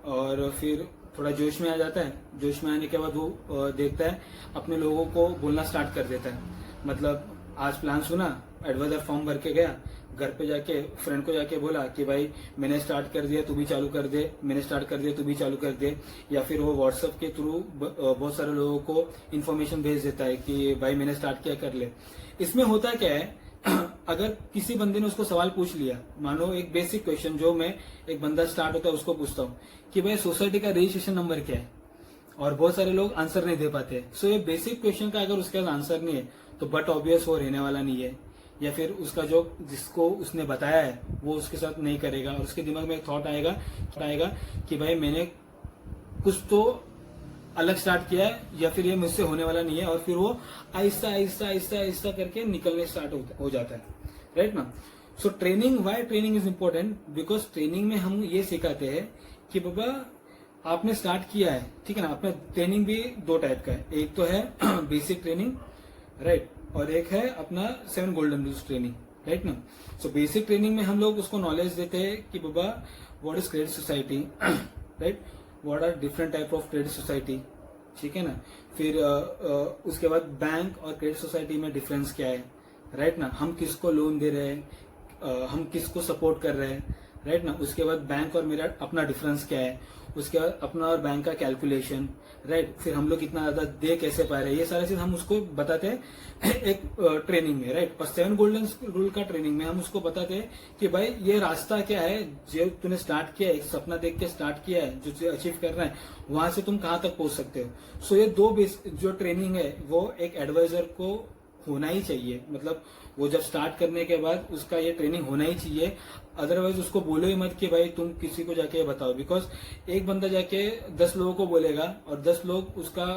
और फिर थोड़ा जोश में आ जाता है। जोश में आने के बाद वो देखता है अपने लोगों को बोलना स्टार्ट कर देता है। मतलब आज प्लान सुना, एडवाइजर फॉर्म भर के गया, घर पे जाके फ्रेंड को जाके बोला कि भाई मैंने स्टार्ट कर दिया तू भी चालू कर दे, मैंने स्टार्ट कर दिया तू भी चालू कर दे। या फिर वो व्हाट्सएप के थ्रू बहुत सारे लोगों को इन्फॉर्मेशन भेज देता है कि भाई मैंने स्टार्ट किया, कर ले। इसमें होता क्या है, अगर किसी बंदे ने उसको सवाल पूछ लिया, मानो एक बेसिक क्वेश्चन जो मैं एक बंदा स्टार्ट होता है उसको पूछता हूँ कि भाई सोसाइटी का रजिस्ट्रेशन नंबर क्या है, और बहुत सारे लोग आंसर नहीं दे पाते। सो ये बेसिक क्वेश्चन का अगर उसके पास आंसर नहीं है तो बट ऑब्वियस वो रहने वाला नहीं है, या फिर उसका जो जिसको उसने बताया है वो उसके साथ नहीं करेगा, और उसके दिमाग में एक थॉट आएगा कि भाई मैंने कुछ तो अलग स्टार्ट किया है, या फिर ये मुझसे होने वाला नहीं है, और फिर वो आहिस्ता आहिस्ता आहिस्ता आहिस्ता करके निकलने स्टार्ट हो जाता है, राइट ना। So training, why training is important, because training में हम ये सिखाते हैं कि बाबा आपने स्टार्ट किया है, ठीक है ना। आपने ट्रेनिंग भी दो टाइप का है, एक तो है बेसिक ट्रेनिंग, राइट, और एक है अपना 7 गोल्डन रूल्स ट्रेनिंग, राइट ना। सो बेसिक ट्रेनिंग में हम लोग उसको नॉलेज देते हैं कि बाबा what is credit society, right, what are different type of credit society, ठीक है ना। फिर उसके बाद बैंक और क्रेडिट सोसाइटी में डिफरेंस क्या है, राइट ना। हम किसको लोन दे रहे हैं, हम किसको सपोर्ट कर रहे हैं, राइट ना। उसके बाद बैंक और मेरा अपना डिफरेंस क्या है, उसके बाद अपना और बैंक का कैलकुलेशन, राइट। फिर हम लोग कितना ज्यादा दे कैसे पा रहे हैं, ये सारी चीज हम उसको बताते हैं एक ट्रेनिंग में, राइट। और 7 गोल्डन रूल का ट्रेनिंग में हम उसको बताते हैं कि भाई ये रास्ता क्या है, जो तूने स्टार्ट किया है, एक सपना देख के स्टार्ट किया है, जो अचीव करना है, वहां से तुम कहाँ तक पहुंच सकते हो। सो ये दो जो ट्रेनिंग है वो एक एडवाइजर को होना ही चाहिए, मतलब वो जब स्टार्ट करने के बाद उसका ये ट्रेनिंग होना ही चाहिए। अदरवाइज उसको बोलो ही मत कि भाई तुम किसी को जाके बताओ, बिकॉज एक बंदा जाके 10 लोगों को बोलेगा और 10 लोग उसका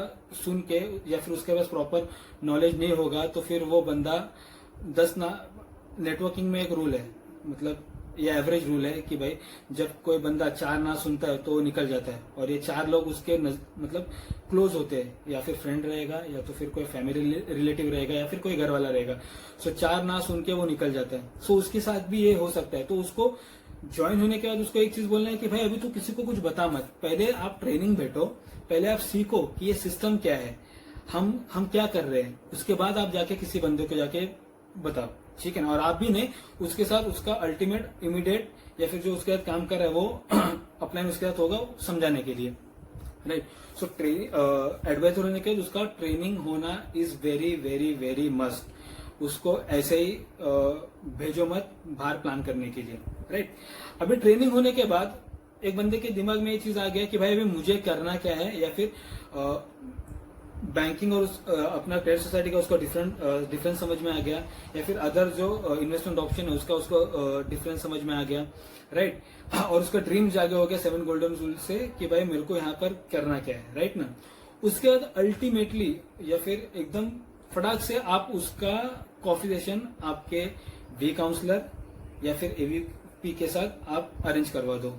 सुन के या फिर उसके पास प्रॉपर नॉलेज नहीं होगा, तो फिर वो बंदा 10 ना, नेटवर्किंग में एक रूल है, मतलब ये एवरेज रूल है कि भाई जब कोई बंदा 4 ना सुनता है तो वो निकल जाता है, और ये 4 लोग उसके मतलब क्लोज होते हैं, या फिर फ्रेंड रहेगा, या तो फिर कोई फैमिली रिलेटिव रहेगा, या फिर कोई घर वाला रहेगा। सो 4 ना सुन के वो निकल जाता है। सो उसके साथ भी ये हो सकता है। तो उसको ज्वाइन होने के बाद उसको एक चीज बोलना है कि भाई अभी तू किसी को कुछ बता मत, पहले आप ट्रेनिंग बैठो, पहले आप सीखो कि ये सिस्टम क्या है, हम क्या कर रहे हैं, उसके बाद आप जाके किसी बंदे को जाके बताओ, ठीक है ना। और आप भी नहीं, उसके साथ उसका अल्टीमेट इमीडिएट या फिर जो उसके साथ काम कर रहा है वो अपलाइन उसके साथ होगा समझाने के लिए, राइट। सो एडवाइजर होने के बाद उसका ट्रेनिंग होना is very very very must. उसको ऐसे ही भेजो मत बाहर प्लान करने के लिए, राइट। अभी ट्रेनिंग होने के बाद एक बंदे के दिमाग में ये चीज आ गया कि भाई अभी मुझे करना क्या है, या फिर बैंकिंग और अपना क्रेडिट सोसाइटी का उसको डिफरेंस समझ में आ गया, या फिर अदर जो इन्वेस्टमेंट ऑप्शन है उसका उसको डिफरेंस समझ में आ गया, राइट। और उसका ड्रीम जागे हो गया 7 गोल्डन रूल से कि भाई मेरे को यहाँ पर करना क्या है, राइट ना। उसके बाद अल्टीमेटली या फिर एकदम फटाक से आप उसका कॉफी सेशन आपके वी काउंसलर या फिर एवीपी के साथ आप अरेंज करवा दो।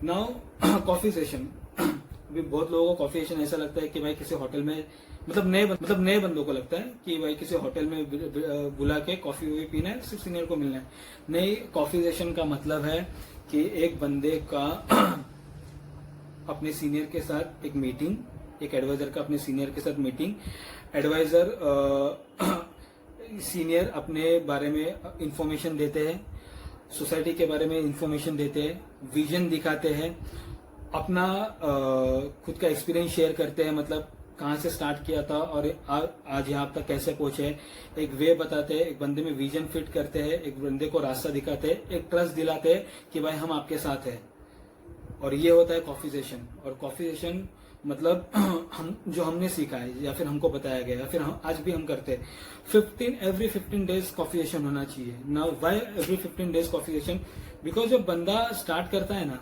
नाउ कॉफी सेशन, अभी बहुत लोगों को कॉफी सेशन ऐसा लगता है कि भाई किसी होटल में, मतलब नए बंदों को लगता है कि भाई किसी होटल में बुला के कॉफी वॉफी पीना है, सिर्फ सीनियर को मिलना है। नहीं, कॉफी सेशन का मतलब है कि एक बंदे का अपने सीनियर के साथ एक मीटिंग, एक एडवाइजर का अपने सीनियर के साथ मीटिंग, एडवाइजर सीनियर अपने बारे में इंफॉर्मेशन देते हैं, सोसाइटी के बारे में इंफॉर्मेशन देते हैं, विजन दिखाते हैं, अपना खुद का एक्सपीरियंस शेयर करते हैं, मतलब कहाँ से स्टार्ट किया था और आज यहाँ तक कैसे पहुंचे, एक वे बताते हैं, एक बंदे में विजन फिट करते हैं, एक बंदे को रास्ता दिखाते हैं, एक ट्रस्ट दिलाते हैं कि भाई हम आपके साथ हैं। और ये होता है कॉफी सेशन। और कॉफी सेशन मतलब हम जो हमने सीखा है या फिर हमको बताया गया या फिर हम आज भी हम करते हैं, एवरी 15 डेज कॉफी सेशन होना चाहिए। Now why every 15 days coffee session? Because जब बंदा स्टार्ट करता है ना,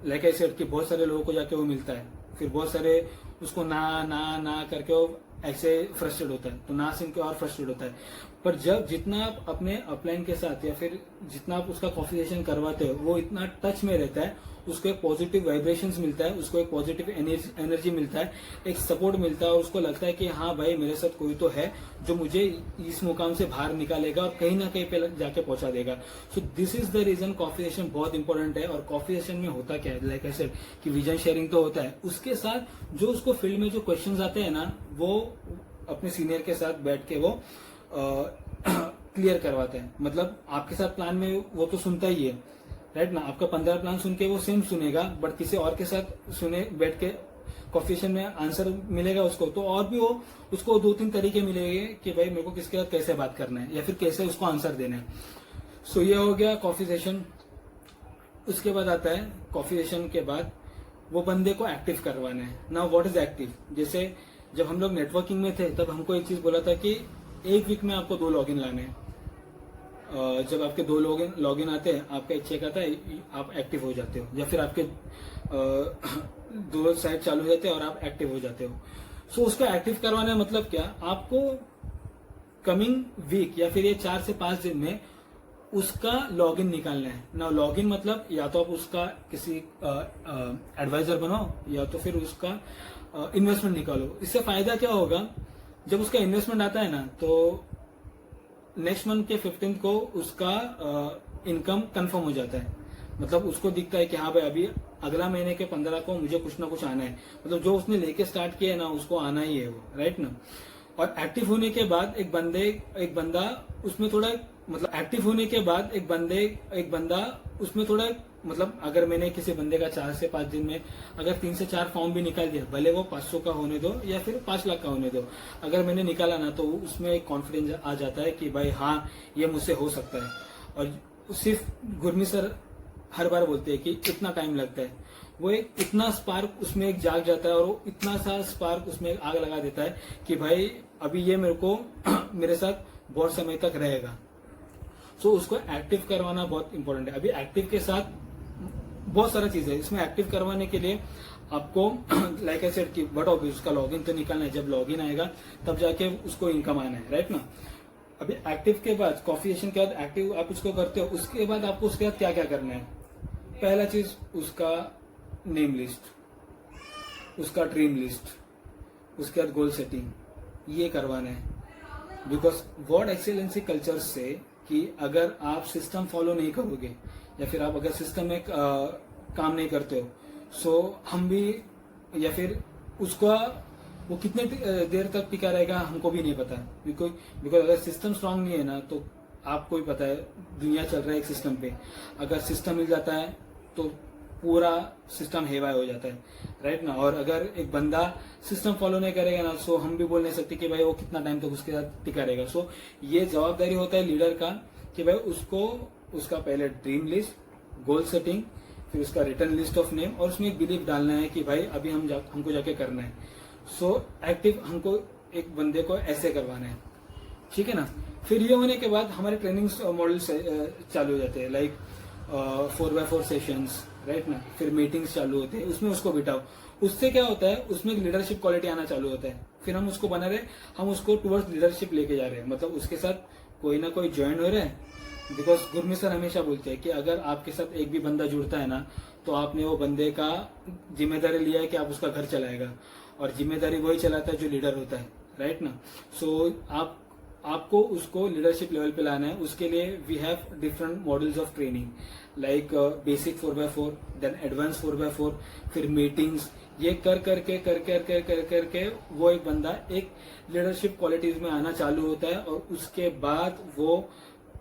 लाइक आई सेड कि बहुत सारे लोगों को जाके वो मिलता है, फिर बहुत सारे उसको ना करके वो ऐसे फ्रस्ट्रेट होता है, तो ना सुन के और फ्रस्ट्रेट होता है। पर जब जितना आप अपने अपलाइन के साथ या फिर जितना आप उसका कॉफी सेशन करवाते हो, वो इतना टच में रहता है, उसको एक पॉजिटिव वाइब्रेशंस मिलता है, उसको एक पॉजिटिव एनर्जी मिलता है, एक सपोर्ट मिलता है, और उसको लगता है कि हाँ भाई मेरे साथ कोई तो है जो मुझे इस मुकाम से बाहर निकालेगा और कहीं ना कहीं पे जाके पहुंचा देगा। So this is the reason coffee session बहुत इंपॉर्टेंट है। और कॉफी सेशन में होता क्या है, लाइक आई सेड कि विजन शेयरिंग तो होता है, उसके साथ जो उसको फील्ड में जो क्वेश्चंस आते हैं ना, वो अपने सीनियर के साथ बैठ के वो क्लियर करवाते हैं। मतलब आपके साथ प्लान में वो तो सुनता ही है, राइट ना, आपका 15 प्लान सुन के वो सेम सुनेगा, बट किसी और के साथ सुने बैठ के कॉफी सेशन में आंसर मिलेगा उसको, तो और भी वो उसको 2-3 तरीके मिलेंगे कि भाई मेरे को किसके साथ कैसे बात करना है या फिर कैसे उसको आंसर देना है। सो ये हो गया कॉफी सेशन। उसके बाद आता है कॉफी सेशन के बाद वो बंदे को एक्टिव करवाना है। Now what is active? जैसे जब हम लोग नेटवर्किंग में थे तब हमको एक चीज बोला था कि एक वीक में आपको 2 लॉगिन लाने हैं। जब आपके 2 लॉगिन आते हैं, आपका एक चेक आता है, आप एक्टिव हो जाते हो, या फिर आपके 2 साइट चालू हो जाते हैं और आप एक्टिव हो जाते हो। सो उसका एक्टिव करवाना मतलब क्या, आपको कमिंग वीक या फिर ये 4 से 5 दिन में उसका लॉगिन निकालना है ना। लॉगिन मतलब या तो आप उसका किसी एडवाइजर बनाओ या तो फिर उसका इन्वेस्टमेंट निकालो। इससे फायदा क्या होगा, जब उसका इन्वेस्टमेंट आता है ना तो नेक्स्ट मंथ के 15 को उसका इनकम कंफर्म हो जाता है। मतलब उसको दिखता है कि हाँ भाई अभी अगला महीने के 15 को मुझे कुछ ना कुछ आना है। मतलब जो उसने लेके स्टार्ट किया है ना उसको आना ही है वो, राइट ना। और एक्टिव होने के बाद एक बंदा उसमें थोड़ा मतलब एक्टिव होने के बाद एक बंदा उसमें थोड़ा मतलब अगर मैंने किसी बंदे का 4 से 5 दिन में अगर 3 से 4 फॉर्म भी निकाल दिया, भले वो 500 का होने दो या फिर 5 लाख का होने दो, अगर मैंने निकाला ना तो उसमें एक कॉन्फिडेंस आ जाता है कि भाई हाँ ये मुझसे हो सकता है। और सिर्फ गुरमीत सर हर बार बोलते हैं कि इतना टाइम लगता है, वो एक इतना स्पार्क उसमें एक जाग जाता है और वो इतना सा स्पार्क उसमें आग लगा देता है कि भाई अभी ये मेरे को मेरे साथ बहुत समय तक रहेगा। सो उसको एक्टिव करवाना बहुत इंपॉर्टेंट है। अभी एक्टिव के साथ बहुत सारा चीज है, इसमें एक्टिव करवाने के लिए आपको लाइक आई सेड कि बट ऑब्वियस उसका लॉगिन तो निकालना है। जब लॉगिन आएगा तब जाके उसको इनकम आना है, राइट ना। अभी एक्टिव के बाद कॉन्फ़िगरेशन के बाद एक्टिव आप उसको करते हो, उसके बाद आपको उसके बाद क्या क्या करना है। पहला चीज उसका नेम लिस्ट, उसका ड्रीम लिस्ट, उसके बाद गोल सेटिंग, ये करवाना है। बिकॉज वर्ड एक्सीलेंसी कल्चर से कि अगर आप सिस्टम फॉलो नहीं करोगे या फिर आप अगर सिस्टम में काम नहीं करते हो, सो हम भी या फिर उसका वो कितने देर तक टिका रहेगा हमको भी नहीं पता। बिकॉज अगर सिस्टम स्ट्रांग नहीं है ना तो आपको भी पता है दुनिया चल रहा है एक सिस्टम पे। अगर सिस्टम मिल जाता है तो पूरा सिस्टम हेवाय हो जाता है, राइट ना। और अगर एक बंदा सिस्टम फॉलो नहीं करेगा ना, सो हम भी बोल नहीं सकते कि भाई वो कितना टाइम तक उसके साथ टिका रहेगा। सो ये जवाबदारी होता है लीडर का कि भाई उसको उसका पहले ड्रीम लिस्ट, गोल सेटिंग, फिर उसका रिटर्न लिस्ट ऑफ नेम और उसमें एक बिलीफ डालना है कि भाई अभी हमको जाके करना है। सो एक्टिव हमको एक बंदे को ऐसे करवाना है, ठीक है ना। फिर ये होने के बाद हमारे ट्रेनिंग मॉडल चालू हो जाते हैं, लाइक 4x4 सेशंस, राइट ना। फिर मीटिंग्स चालू होते हैं, उसमें उसको बिठाओ। उससे क्या होता है, उसमें एक लीडरशिप क्वालिटी आना चालू होता है। फिर हम उसको बना रहे, हम उसको टुवर्ड्स लीडरशिप लेके जा रहे हैं। मतलब उसके साथ कोई ना कोई ज्वाइन हो रहा है। बिकॉज गुरमीत सर हमेशा बोलते हैं कि अगर आपके साथ एक भी बंदा जुड़ता है ना तो आपने वो बंदे का जिम्मेदारी लिया है कि आप उसका घर चलाएगा, और जिम्मेदारी वही चलाता है जो लीडर होता है, राइट ना। सो आपको उसको लीडरशिप लेवल पे लाना है। उसके लिए we have different models of training, like basic 4x4, then advance 4x4, फिर मीटिंग्स। ये कर करके वो एक बंदा एक लीडरशिप क्वालिटीज में आना चालू होता है। और उसके बाद वो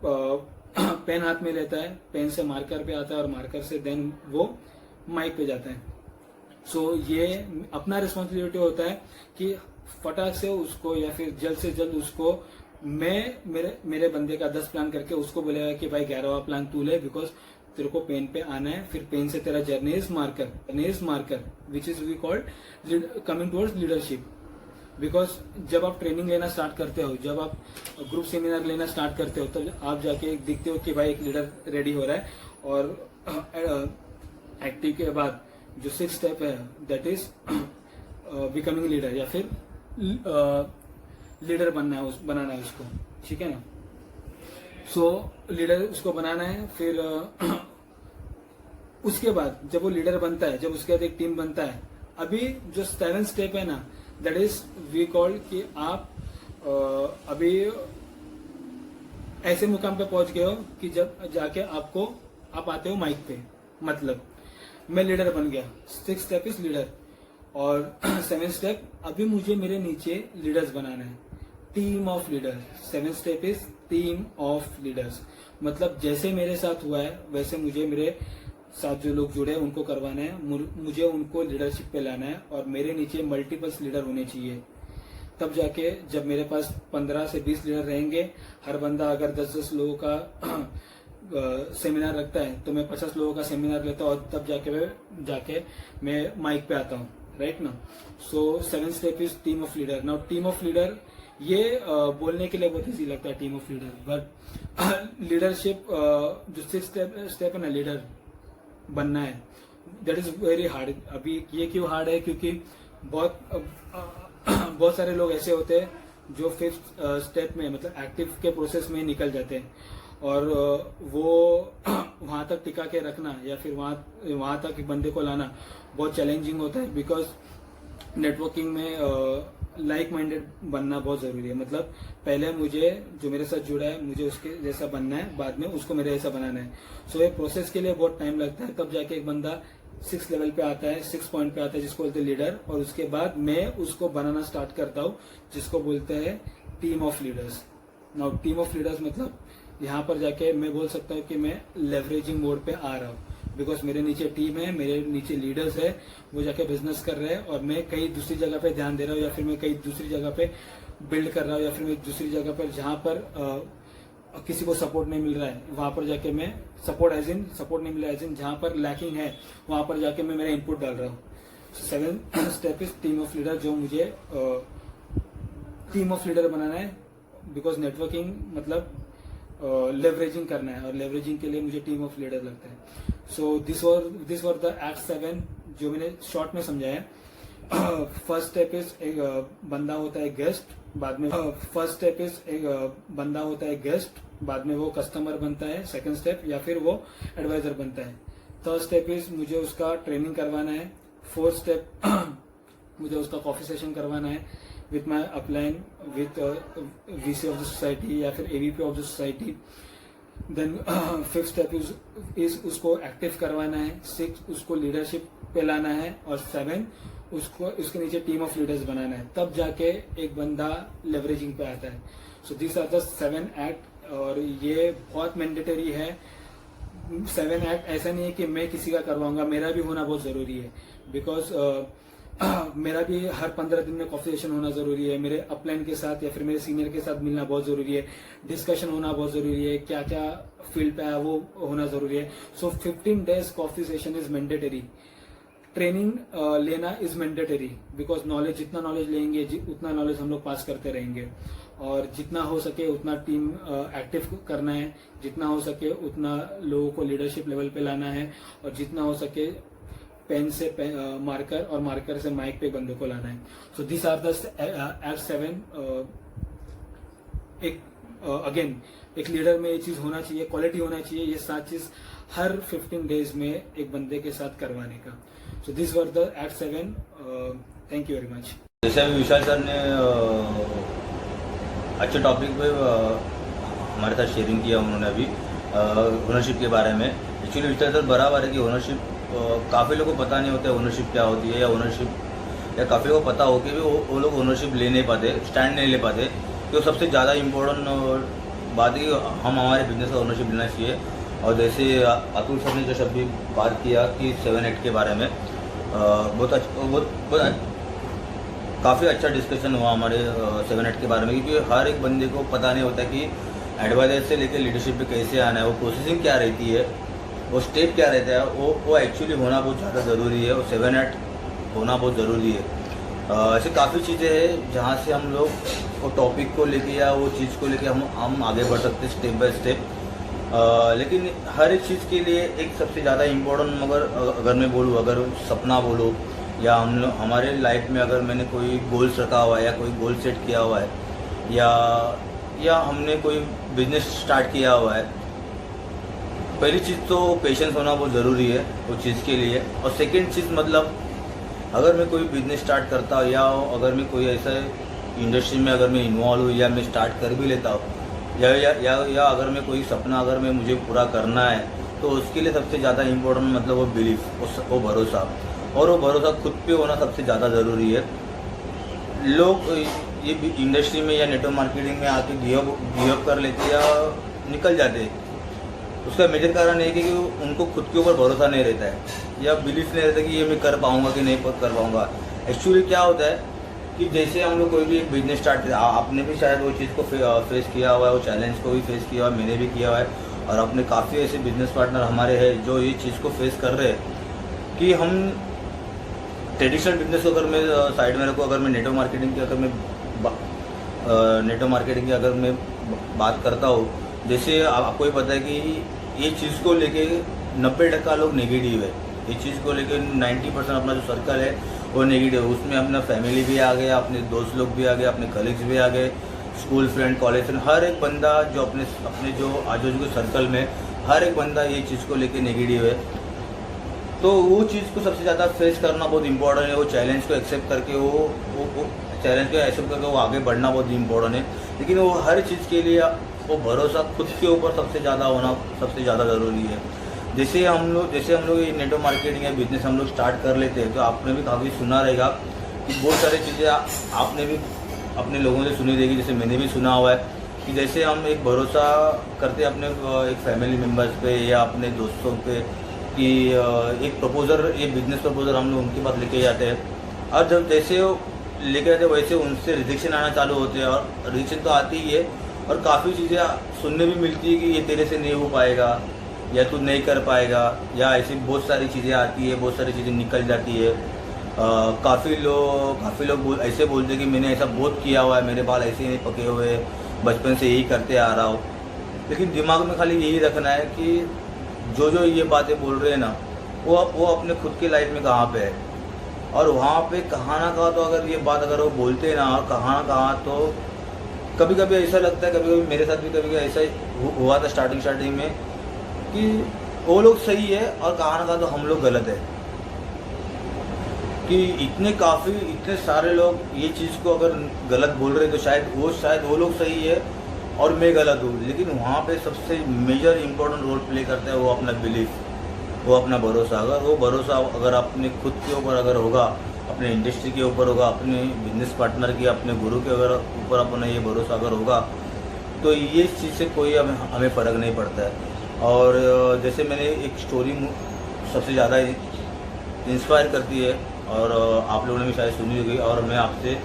पेन हाथ में लेता है, पेन से मार्कर पे आता है और मार्कर से देन वो माइक पे जाता है। सो ये अपना रिस्पॉन्सिबिलिटी होता है कि फटाक से उसको या फिर जल्द से जल्द उसको मेरे बंदे का 10 प्लान करके उसको बोलेगा कि भाई 11वां प्लान तू ले, बिकॉज तेरे को पेन पे आना है। फिर पेन से तेरा journey is marker which is we called coming towards leadership. Because जब आप ट्रेनिंग लेना स्टार्ट करते हो, जब आप ग्रुप सेमिनार लेना स्टार्ट करते हो, तो आप जाके देखते हो कि भाई एक लीडर रेडी हो रहा है। और एक्टिव के बाद जो 6th स्टेप है दैट इज बिकमिंग लीडर, या फिर लीडर बनाना है उसको, ठीक है ना। सो लीडर उसको बनाना है। फिर उसके बाद जब वो लीडर बनता है, जब उसके बाद एक टीम बनता है, अभी जो 7th स्टेप है ना दैट इज वी कॉल्ड कि आप अभी ऐसे मुकाम पे पहुंच गए हो कि जब जाके आप आते हो माइक पे। मतलब मैं लीडर बन गया, 6th स्टेप इज लीडर। और 7th स्टेप अभी मुझे मेरे नीचे लीडर्स बनाना है, team of leaders. 7th step is team of leaders. मतलब जैसे मेरे साथ हुआ है वैसे मुझे मेरे साथ जो लोग जुड़े हैं उनको करवाना है, मुझे उनको लीडरशिप पे लाना है। और मेरे नीचे मल्टीपल्स लीडर होने चाहिए। तब जाके जब मेरे पास 15 से 20 लीडर रहेंगे, हर बंदा अगर 10-10 लोगों का सेमिनार रखता है तो मैं 50 लोगों का सेमिनार लेता हूँ। और तब जाके मैं माइक पे आता हूँ, राइट ना. सो 7th step is team of leader. Now team of leader ये बोलने के लिए बहुत इजी लगता है team of leader, but leadership जो 6th स्टेप है ना, लीडर बनना है, दैट इज वेरी हार्ड. अभी ये क्यों हार्ड है? क्योंकि बहुत सारे लोग ऐसे होते हैं जो 5th स्टेप में मतलब एक्टिव के प्रोसेस में निकल जाते हैं, और वो वहां तक टिका के रखना या फिर वहां तक बंदे को लाना बहुत चैलेंजिंग होता है. बिकॉज नेटवर्किंग में लाइक माइंडेड बनना बहुत जरूरी है. मतलब पहले मुझे जो मेरे साथ जुड़ा है मुझे उसके जैसा बनना है, बाद में उसको मेरे जैसा बनाना है. सो ये प्रोसेस के लिए बहुत टाइम लगता है. तब जाके एक बंदा 6 लेवल पे आता है, 6 पॉइंट पे आता है, जिसको बोलते हैं लीडर. और उसके बाद मैं उसको बनाना स्टार्ट करता हूँ, जिसको बोलते हैं team of leaders. Now team of leaders मतलब यहाँ पर जाके मैं बोल सकता हूँ कि मैं लेवरेजिंग मोड पे आ रहा हूँ. बिकॉज मेरे नीचे टीम है, मेरे नीचे लीडर्स है, वो जाके बिजनेस कर रहे हैं, और मैं कहीं दूसरी जगह पे ध्यान दे रहा हूँ, या फिर मैं कहीं दूसरी जगह पे बिल्ड कर रहा हूँ, या फिर मैं दूसरी जगह पर जहाँ पर किसी को सपोर्ट नहीं मिल रहा है वहां पर जाके मैं सपोर्ट नहीं मिल रहा है, जहाँ पर लैकिंग है वहां पर जाके मैं मेरा इनपुट डाल रहा हूँ. 7th step is team of leader, जो मुझे टीम ऑफ लीडर बनाना है. बिकॉज नेटवर्किंग मतलब लेवरेजिंग करना है, और लेवरेजिंग के लिए मुझे टीम ऑफ लीडर लगता है. So this were the act 7 जो मैंने शॉर्ट में समझाया. फर्स्ट स्टेप इज एक बंदा होता है गेस्ट, बाद में बाद में वो कस्टमर बनता है, 2nd स्टेप, या फिर वो एडवाइजर बनता है. 3rd स्टेप इज मुझे उसका ट्रेनिंग करवाना है. 4th स्टेप मुझे उसका कॉफी सेशन करवाना है with my upline, with VC of the society या फिर AVP of the society. Then 5th step is उसको एक्टिव करवाना है. 6 उसको लीडरशिप पे लाना है, और 7 उसको उसके नीचे टीम ऑफ लीडर्स बनाना है. तब जाके एक बंदा लेवरेजिंग पे आता है. So this are the 7 act, और ये बहुत मैंडेटरी है. 7 एक्ट ऐसा नहीं है कि मैं किसी का करवाऊंगा, मेरा भी होना बहुत जरूरी है. बिकॉज मेरा भी हर 15 दिन में कॉफी सेशन होना जरूरी है, मेरे अपलाइन के साथ या फिर मेरे सीनियर के साथ मिलना बहुत जरूरी है, डिस्कशन होना बहुत जरूरी है, क्या क्या फील्ड पे है वो होना जरूरी है. सो 15 days coffee session is mandatory. Training लेना इज मैंडेटरी, बिकॉज नॉलेज जितना नॉलेज लेंगे उतना नॉलेज हम लोग पास करते रहेंगे. और जितना हो सके उतना टीम एक्टिव करना है, जितना हो सके उतना लोगों को लीडरशिप लेवल पे लाना है, और जितना हो सके पेन से मार्कर और मार्कर से माइक पे बंदे को लाना है. So this are the act 7. Again एक लीडर में ये चीज होना चाहिए, क्वालिटी होना चाहिए, ये 7 चीज हर 15 days में एक बंदे के साथ करवाने का. So this were the act 7. Thank you very much. जैसे अभी विशाल सर ने अच्छे टॉपिक पे हमारे साथ शेयरिंग किया उन्होंने अभी ओनरशिप के बारे में. एक्चुअली विशाल सर बराबर है कि ओनरशिप काफ़ी लोगों को पता नहीं होता है ओनरशिप क्या होती है, या ओनरशिप या काफ़ी लोगों को पता हो कि भी वो लोग ओनरशिप ले नहीं पाते, स्टैंड नहीं ले पाते. तो सबसे ज़्यादा इम्पोर्टेंट बात है कि हम हमारे बिजनेस का ओनरशिप लेना चाहिए. और जैसे अतुल सर ने जो शब्द भी बात किया कि 7 एक्ट के बारे में, बहुत काफ़ी अच्छा डिस्कशन हुआ हमारे 7 एक्ट के बारे में. क्योंकि हर एक बंदे को पता नहीं होता कि एडवाइजर से लेकर लीडरशिप पे कैसे आना है, वो प्रोसेसिंग क्या रहती है, वो स्टेप क्या रहता है, वो एक्चुअली होना बहुत ज़्यादा ज़रूरी है. और 7 एक्ट होना बहुत ज़रूरी है. ऐसे काफ़ी चीज़ें हैं जहाँ से हम लोग वो टॉपिक को लेके या वो चीज़ को लेके हम आगे बढ़ सकते हैं स्टेप बाय स्टेप. लेकिन हर एक चीज़ के लिए एक सबसे ज़्यादा इम्पोर्टेंट अगर मैं बोलूँ, अगर सपना बोलूँ, या हमारे लाइफ में अगर मैंने कोई गोल्स रखा हुआ है या कोई गोल सेट किया हुआ है, या हमने कोई बिजनेस स्टार्ट किया हुआ है, पहली चीज़ तो पेशेंस होना बहुत ज़रूरी है वो चीज़ के लिए. और सेकंड चीज़ मतलब अगर मैं कोई बिजनेस स्टार्ट करता हूँ, या अगर मैं कोई ऐसा इंडस्ट्री में अगर मैं इन्वॉल्व हूँ, या मैं स्टार्ट कर भी लेता हूँ, या अगर मैं कोई सपना अगर मैं मुझे पूरा करना है, तो उसके लिए सबसे ज़्यादा इम्पोर्टेंट मतलब वो बिलीफ, वो भरोसा. और वो भरोसा खुद पे होना सबसे ज़्यादा ज़रूरी है. लोग ये इंडस्ट्री में या नेटवर्क मार्केटिंग में आके गिव अप कर लेते या निकल जाते. उसका मेजर कारण ये है कि उनको खुद के ऊपर भरोसा नहीं रहता है, या बिलीफ नहीं रहता कि ये मैं कर पाऊँगा कि नहीं कर पाऊँगा. एक्चुअली क्या होता है कि जैसे हम लोग कोई भी एक बिजनेस स्टार्ट किया, आपने भी शायद वो चीज़ को फेस किया हुआ है, वो चैलेंज को भी फेस किया हुआ है, मैंने भी किया हुआ है. और अपने काफ़ी ऐसे बिजनेस पार्टनर हमारे हैं जो ये चीज़ को फेस कर रहे हैं कि हम ट्रेडिशनल बिजनेस को अगर मैं साइड में रखूँ, अगर मैं नेटवर्क मार्केटिंग की अगर मैं बात करता हूँ, जैसे आपको ही पता है कि ये चीज़ को लेके 90% लोग नेगेटिव है। ये चीज़ को लेके 90% अपना जो सर्कल है वो नेगेटिव है। उसमें अपना फैमिली भी आ गया, अपने दोस्त लोग भी आ गए, अपने कलीग्स भी आ गए, स्कूल फ्रेंड, कॉलेज फ्रेंड, हर एक बंदा जो अपने जो आजू बाजू के सर्कल में हर एक बंदा ये चीज़ को लेके नेगेटिव है। तो वो चीज़ को सबसे ज़्यादा फेस करना बहुत इंपॉर्टेंट है। वो चैलेंज को एक्सेप्ट करके वो चैलेंज को एक्सेप्ट करके वो आगे बढ़ना बहुत इंपॉर्टेंट है। लेकिन वो हर चीज़ के लिए वो भरोसा खुद के ऊपर सबसे ज़्यादा होना सबसे ज़्यादा ज़रूरी है। जैसे हम लोग ये नेटवर्क मार्केटिंग या बिजनेस हम लोग स्टार्ट कर लेते हैं, तो आपने भी काफ़ी सुना रहेगा कि बहुत सारी चीज़ें आपने भी अपने लोगों से सुनी रहेगी, जैसे मैंने भी सुना हुआ है कि जैसे हम एक भरोसा करते हैं अपने एक फैमिली मेम्बर्स पे या अपने दोस्तों पे कि एक प्रपोजल, ये बिजनेस प्रपोजल हम लोग उनके पास लेके जाते हैं, और जब जैसे वो लेके जाते हैं वैसे उनसे रिजेक्शन आना चालू होते हैं। और रिजेक्शन तो आती ही है, और काफ़ी चीज़ें सुनने भी मिलती है कि ये तेरे से नहीं हो पाएगा या तू नहीं कर पाएगा, या ऐसी बहुत सारी चीज़ें आती है, बहुत सारी चीज़ें निकल जाती है। काफ़ी लोग ऐसे बोलते हैं कि मैंने ऐसा बहुत किया हुआ है, मेरे बाल ऐसे ही नहीं पके हुए, बचपन से यही करते आ रहा हूँ। लेकिन दिमाग में खाली यही रखना है कि जो ये बातें बोल रहे हैं ना, वो अपने खुद की लाइफ में कहाँ पे है, और वहाँ पे कहाँ ना कहाँ तो अगर ये बात अगर वो बोलते हैं ना, और कहाँ ना कहाँ तो कभी कभी ऐसा लगता है, कभी कभी मेरे साथ भी कभी ऐसा हुआ था स्टार्टिंग में कि वो लोग सही है और कहाँ ना कहाँ तो हम लोग गलत है। कि इतने सारे लोग ये चीज़ को अगर गलत बोल रहे तो शायद वो लोग सही है और मैं गलत हूँ। लेकिन वहाँ पे सबसे मेजर इम्पोर्टेंट रोल प्ले करता है वो अपना बिलीफ, वो अपना भरोसा। अगर वो भरोसा अगर अपने खुद के ऊपर अगर होगा, अपने इंडस्ट्री के ऊपर होगा, अपने बिजनेस पार्टनर की, अपने गुरु के अगर ऊपर अपना ये भरोसा अगर होगा, तो ये चीज़ से कोई हमें फ़र्क नहीं पड़ता है। और जैसे मैंने एक स्टोरी सबसे ज़्यादा इंस्पायर करती है, और आप लोगों ने भी शायद सुनी होगी, और मैं आपसे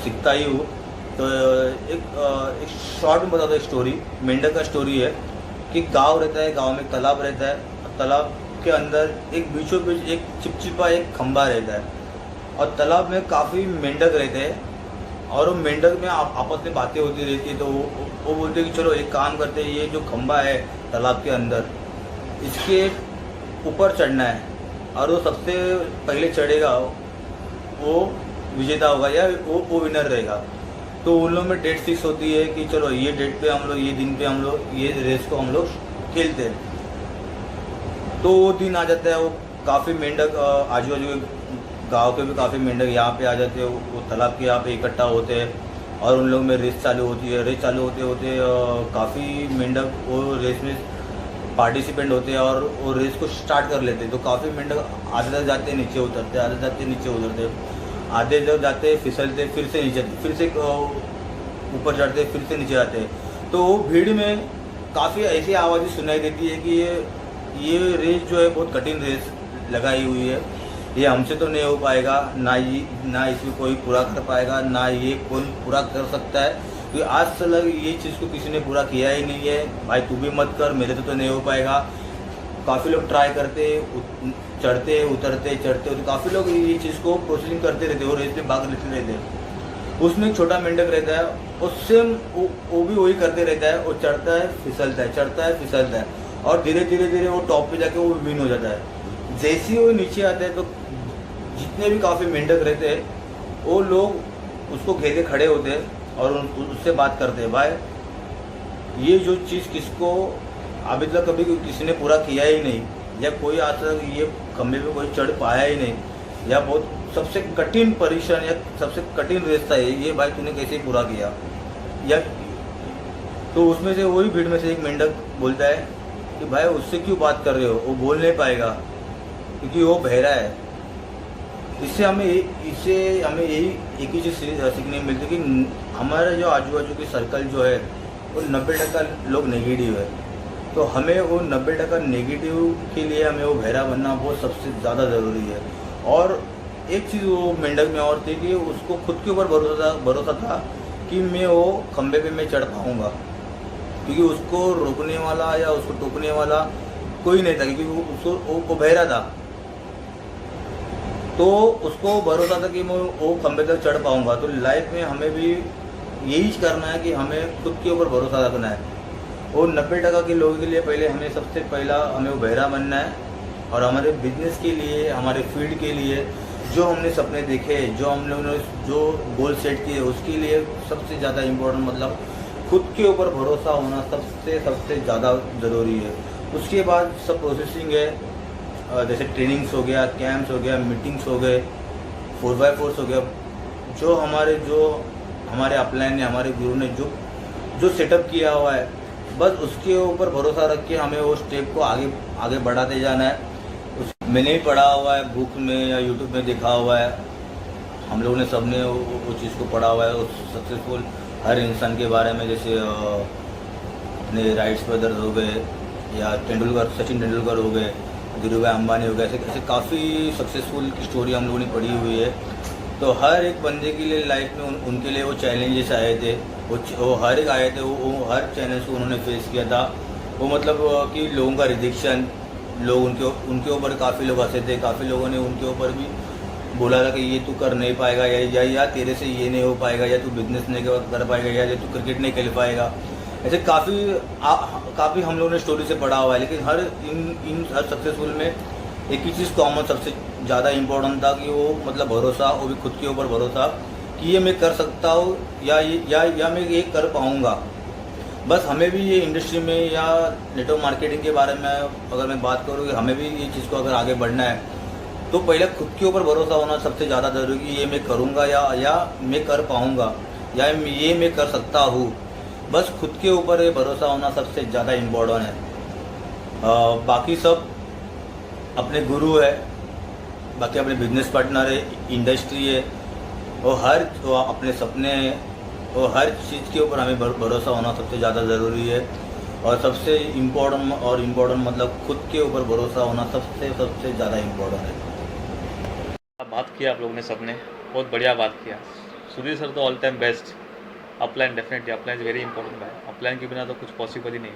सीखता ही हूँ। तो एक शॉर्ट में बताता हूँ स्टोरी। मेंढक का स्टोरी है कि गांव रहता है, गांव में एक तालाब रहता है, और तालाब के अंदर एक बीचों बीच एक चिपचिपा एक खंबा रहता है, और तालाब में काफ़ी मेंढक रहते हैं, और वो मेंढक में आपस में बातें होती रहती है। तो वो बोलते हैं कि चलो एक काम करते हैं, ये जो खंबा है तालाब के अंदर, इसके ऊपर चढ़ना है, और वो सबसे पहले चढ़ेगा वो विजेता होगा, या वो विनर रहेगा। तो उन लोगों में डेट फिक्स होती है कि चलो ये डेट पे हम लोग, ये दिन पे हम लोग ये रेस को हम लोग खेलते हैं। तो वो दिन आ जाता है, वो काफ़ी मेंढक आजू बाजू के गाँव के भी काफ़ी मेंढक यहाँ पे आ जाते हैं, वो तालाब के यहाँ पे इकट्ठा होते हैं, और उन लोगों में रेस चालू होती है। रेस चालू होते काफ़ी मेंढक वो रेस में पार्टिसिपेंट होते हैं, और वो रेस को स्टार्ट कर लेते हैं। तो काफ़ी मेंढक आधे तक जाते हैं, नीचे उतरते, आधे जाते हैं, नीचे उतरते, आधे जब जाते फिसलते, फिर से नीचे, फिर से ऊपर चढ़ते, फिर से नीचे आते। तो वो भीड़ में काफ़ी ऐसी आवाज़ें सुनाई देती है कि ये रेस जो है बहुत कठिन रेस लगाई हुई है, ये हमसे तो नहीं हो पाएगा, ना इसमें कोई पूरा कर पाएगा, ना ये कोई पूरा कर सकता है, क्योंकि आज तक ये चीज़ को किसी ने पूरा किया ही नहीं है। भाई तू भी मत कर, मेरे तो नहीं हो पाएगा। काफ़ी लोग ट्राई करते, चढ़ते उतरते, चढ़ते उतरते, काफ़ी लोग ये चीज़ को प्रोसेसिंग करते रहते, वो रेस में भाग लेते रहते। उसमें एक छोटा मेंढक रहता है, और सेम वो भी वही करते रहता है, वो चढ़ता है फिसलता है, चढ़ता है फिसलता है, और धीरे धीरे वो टॉप पे जाके वो विन हो जाता है। जैसे ही वो नीचे आता है तो जितने भी काफ़ी मेंढक रहते हैं वो लोग उसको घेर के खड़े होते हैं, और उससे बात करते हैं, भाई ये जो चीज़ किसको अभी तक कभी किसी ने पूरा किया ही नहीं, या कोई आज तक ये खंबे पे कोई चढ़ पाया ही नहीं, या बहुत सबसे कठिन परीक्षण या सबसे कठिन रेस था ये भाई तूने कैसे पूरा किया। या तो उसमें से वही भीड़ में से एक मेंढक बोलता है कि भाई उससे क्यों बात कर रहे हो, वो बोल नहीं पाएगा क्योंकि वो बहरा है। इससे हमें यही एक ही चीज़ सीखने मिलती है कि हमारे जो आजू बाजू की सर्कल जो है वो 90% लोग नेगेटिव है। तो हमें वो 90% नेगेटिव के लिए हमें वो बहरा बनना बहुत सबसे ज़्यादा ज़रूरी है। और एक चीज़ वो मेंढक में और थी कि उसको खुद के ऊपर भरोसा था कि मैं वो खंबे पे मैं चढ़ पाऊँगा, क्योंकि उसको रोकने वाला या उसको टोकने वाला कोई नहीं था, क्योंकि वो बहरा था। तो उसको भरोसा था कि मैं वो खंबे तक चढ़ पाऊंगा। तो लाइफ में हमें भी यही करना है कि हमें खुद के ऊपर भरोसा रखना है। और 90% के लोगों के लिए पहले हमें सबसे पहला हमें वो बहरा बनना है। और हमारे बिजनेस के लिए, हमारे फील्ड के लिए जो हमने सपने देखे, जो हम लोगों ने जो गोल सेट किए, उसके लिए सबसे ज़्यादा इम्पोर्टेंट मतलब खुद के ऊपर भरोसा होना सबसे ज़्यादा ज़रूरी है। उसके बाद सब प्रोसेसिंग है, जैसे ट्रेनिंग्स हो गया, कैंप्स हो गया, मीटिंग्स हो गए, 4x4 हो गया, जो हमारे अपलाइन ने, हमारे गुरु ने जो सेटअप किया हुआ है, बस उसके ऊपर भरोसा रख के हमें वो स्टेप को आगे बढ़ाते जाना है। मैंने ही पढ़ा हुआ है बुक में या यूट्यूब में देखा हुआ है, हम लोगों ने सबने वो चीज़ को पढ़ा हुआ है। उस सक्सेसफुल हर इंसान के बारे में, जैसे अपने राइट्स ब्रदर्स हो गए या सचिन तेंदुलकर हो गए, धीरूभाई अंबानी हो गए, ऐसे काफ़ी सक्सेसफुल की स्टोरी हम लोगों ने पढ़ी हुई है। तो हर एक बंदे के लिए लाइफ में उनके लिए वो चैलेंजेस आए थे, वो हर एक आए थे, वो हर चैलेंज को उन्होंने फेस किया था। वो मतलब कि लोगों का रिजेक्शन, लोग उनके ऊपर काफ़ी लोग हंसे थे, काफ़ी लोगों ने उनके ऊपर भी बोला था कि ये तू कर नहीं पाएगा, या तेरे से ये नहीं हो पाएगा, या तू बिजनेस नहीं कर पाएगा, या तू क्रिकेट नहीं खेल पाएगा। ऐसे काफ़ी हम लोगों ने स्टोरी से पढ़ा हुआ है। लेकिन हर सक्सेसफुल में एक ही चीज़ कॉमन सबसे ज़्यादा इम्पोर्टेंट था कि वो मतलब भरोसा, वो भी खुद के ऊपर भरोसा कि ये मैं कर सकता हूँ या मैं ये कर पाऊँगा। बस हमें भी ये इंडस्ट्री में या नेटवर्क मार्केटिंग के बारे में अगर मैं बात करूँ कि हमें भी ये चीज़ को अगर आगे बढ़ना है तो पहले खुद के ऊपर भरोसा होना सबसे ज़्यादा ज़रूरी कि ये मैं करूँगा या मैं कर पाऊँगा या ये मैं कर सकता हूँ। बस खुद के ऊपर ये भरोसा होना सबसे ज़्यादा इम्पोर्टेंट है। बाकी सब अपने गुरु है, बाकी अपने बिजनेस पार्टनर है, इंडस्ट्री है, और अपने सपने हैं, और हर चीज़ के ऊपर हमें भरोसा होना सबसे ज़्यादा ज़रूरी है। और सबसे इम्पोर्टेंट मतलब खुद के ऊपर भरोसा होना सबसे ज़्यादा इम्पोर्टेंट है। बात किया आप लोगों ने सबने, बहुत बढ़िया बात किया। सुधीर सर तो all time best. Upline definitely, upline is very important है। अपलाइन के बिना तो कुछ पॉसिबल ही नहीं।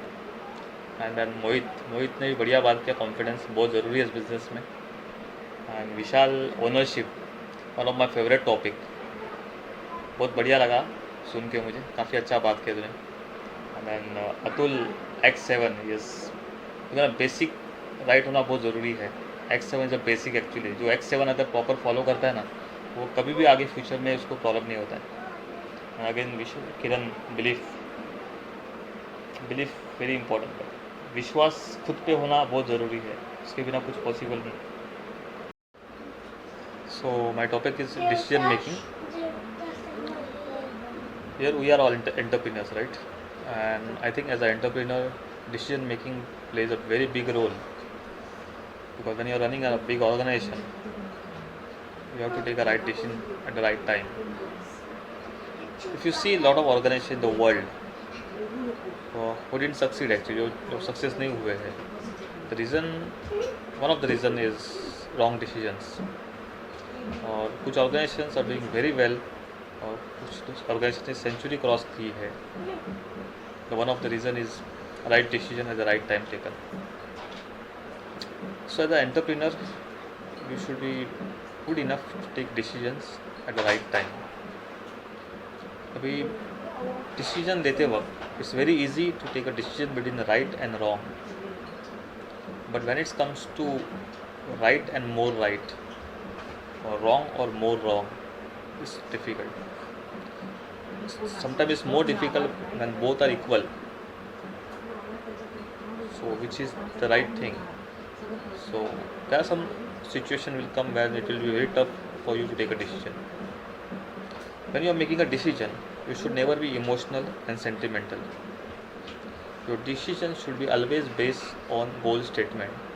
एंड देन मोहित ने भी बढ़िया बात किया, कॉन्फिडेंस बहुत ज़रूरी है इस बिज़नेस में। And Vishal, ownership, one of my favourite topic. बहुत बढ़िया लगा सुन के, मुझे काफ़ी अच्छा बात किया तूने। And then Atul, X7, yes, basic right होना बहुत ज़रूरी है। X7 is a basic actually. जो X7 अगर प्रॉपर फॉलो करता है ना, वो कभी भी आगे फ्यूचर में उसको प्रॉब्लम नहीं होता है। अगेन किरण, बिलीफ वेरी इंपॉर्टेंट है। विश्वास खुद पे होना बहुत ज़रूरी है, उसके बिना कुछ पॉसिबल नहीं। So my topic is decision making. Here we are all entrepreneurs, right? And I think as an entrepreneur, decision making plays a very big role, because when you are running a big organization, you have to take a right decision at the right time. If you see a lot of organizations in the world who didn't succeed actually, जो success नहीं हुए हैं, one of the reason is wrong decisions. और कुछ organizations are doing very well, और कुछ organisation ने century cross की है। तो one of the reason is right decision at the right time taken. So as a entrepreneur you should be good enough to take decisions at the right time. अभी decision देते वक्त it's very easy to take a decision between the right and wrong, but when it's comes to right and more right, और wrong और more wrong, is difficult. Sometimes it's more difficult when both are equal. So which is the right thing? So there are some situation will come where it will be very tough for you to take a decision. When you are making a decision, you should never be emotional and sentimental. Your decision should be always based on goal statement.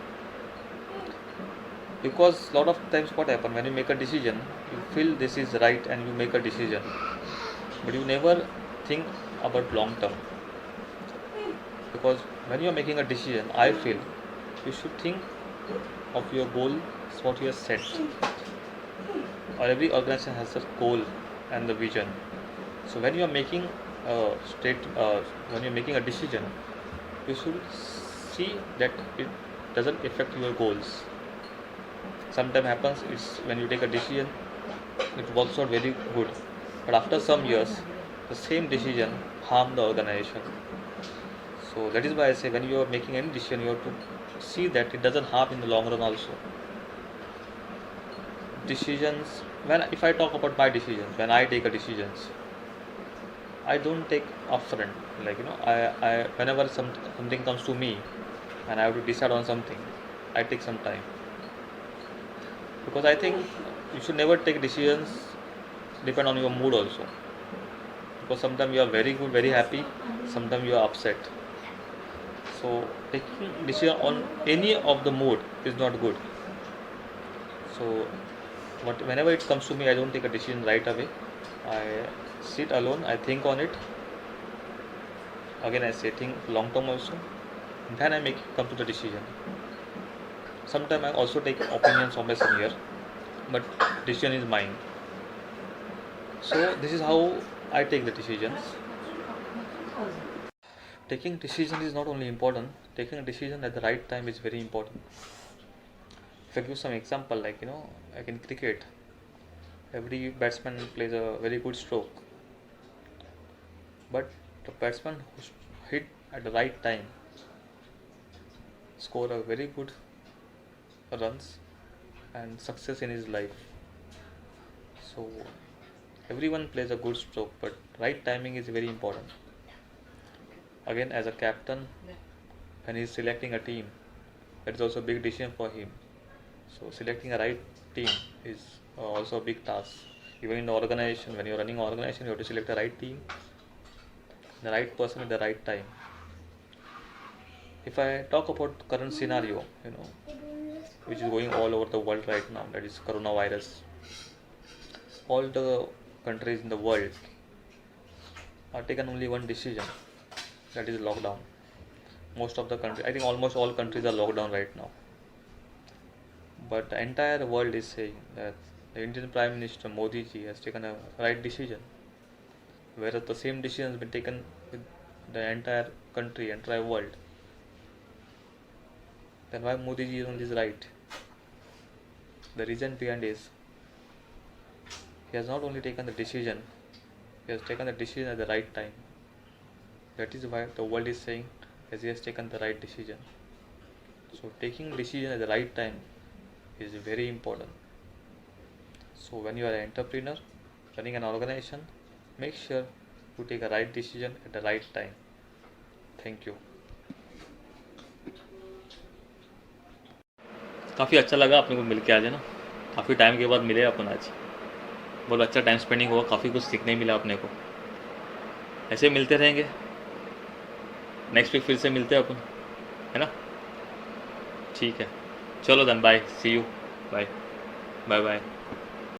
Because a lot of times what happen, when you make a decision, you feel this is right and you make a decision, but you never think about long term. Because when you are making a decision, I feel you should think of your goals, what you have set. Or every organization has a goal and the vision. So when you are making when you are making a decision, you should see that it doesn't affect your goals. sometimes happens is when you take a decision, it works out very good, but after some years, the same decision harm the organization. So that is why I say when you are making any decision, you have to see that it doesn't harm in the long run also. Decisions, if I talk about my decisions, when I take a decisions, I don't take upfront. Like I whenever something comes to me and I have to decide on something, I take some time, because I think you should never take decisions depend on your mood also, because sometimes you are very good, very happy, sometimes you are upset. So taking decision on any of the mood is not good. So whenever it comes to me, I don't take a decision right away. I sit alone, I think on it. Again, I say think long term also. Then I come to the decision. Sometimes I also take opinions of my senior, but decision is mine. So this is how I take the decisions. Taking decision is not only important, taking a decision at the right time is very important. If I give some example, like like in cricket, every batsman plays a very good stroke, but the batsman who hit at the right time score a very good runs and success in his life. So everyone plays a good stroke, but right timing is very important. Again, as a captain, when he is selecting a team, that is also a big decision for him. So selecting a right team is also a big task. Even in the organization, when you are running an organization, you have to select the right team, the right person at the right time. If I talk about the current scenario, which is going all over the world right now, that is coronavirus. All the countries in the world are taken only one decision, that is lockdown. Most of the countries, I think almost all countries are locked down right now. But the entire world is saying that the Indian Prime Minister Modi ji has taken a right decision, whereas the same decision has been taken with the entire country, entire world. Then why Modi ji is on this right? The reason behind is he has not only taken the decision, he has taken the decision at the right time. That is why the world is saying that he has taken the right decision. So taking decision at the right time is very important. So when you are an entrepreneur running an organization, make sure you take a right decision at the right time. Thank you. काफ़ी अच्छा लगा अपने को मिल के आज, है ना. काफ़ी टाइम के बाद मिले अपन आज. बहुत अच्छा टाइम स्पेंडिंग हुआ, काफ़ी कुछ सीखने मिला अपने को. ऐसे मिलते रहेंगे. नेक्स्ट वीक फिर से मिलते हैं अपन, है ना. ठीक है, चलो then, bye, see you, bye bye bye.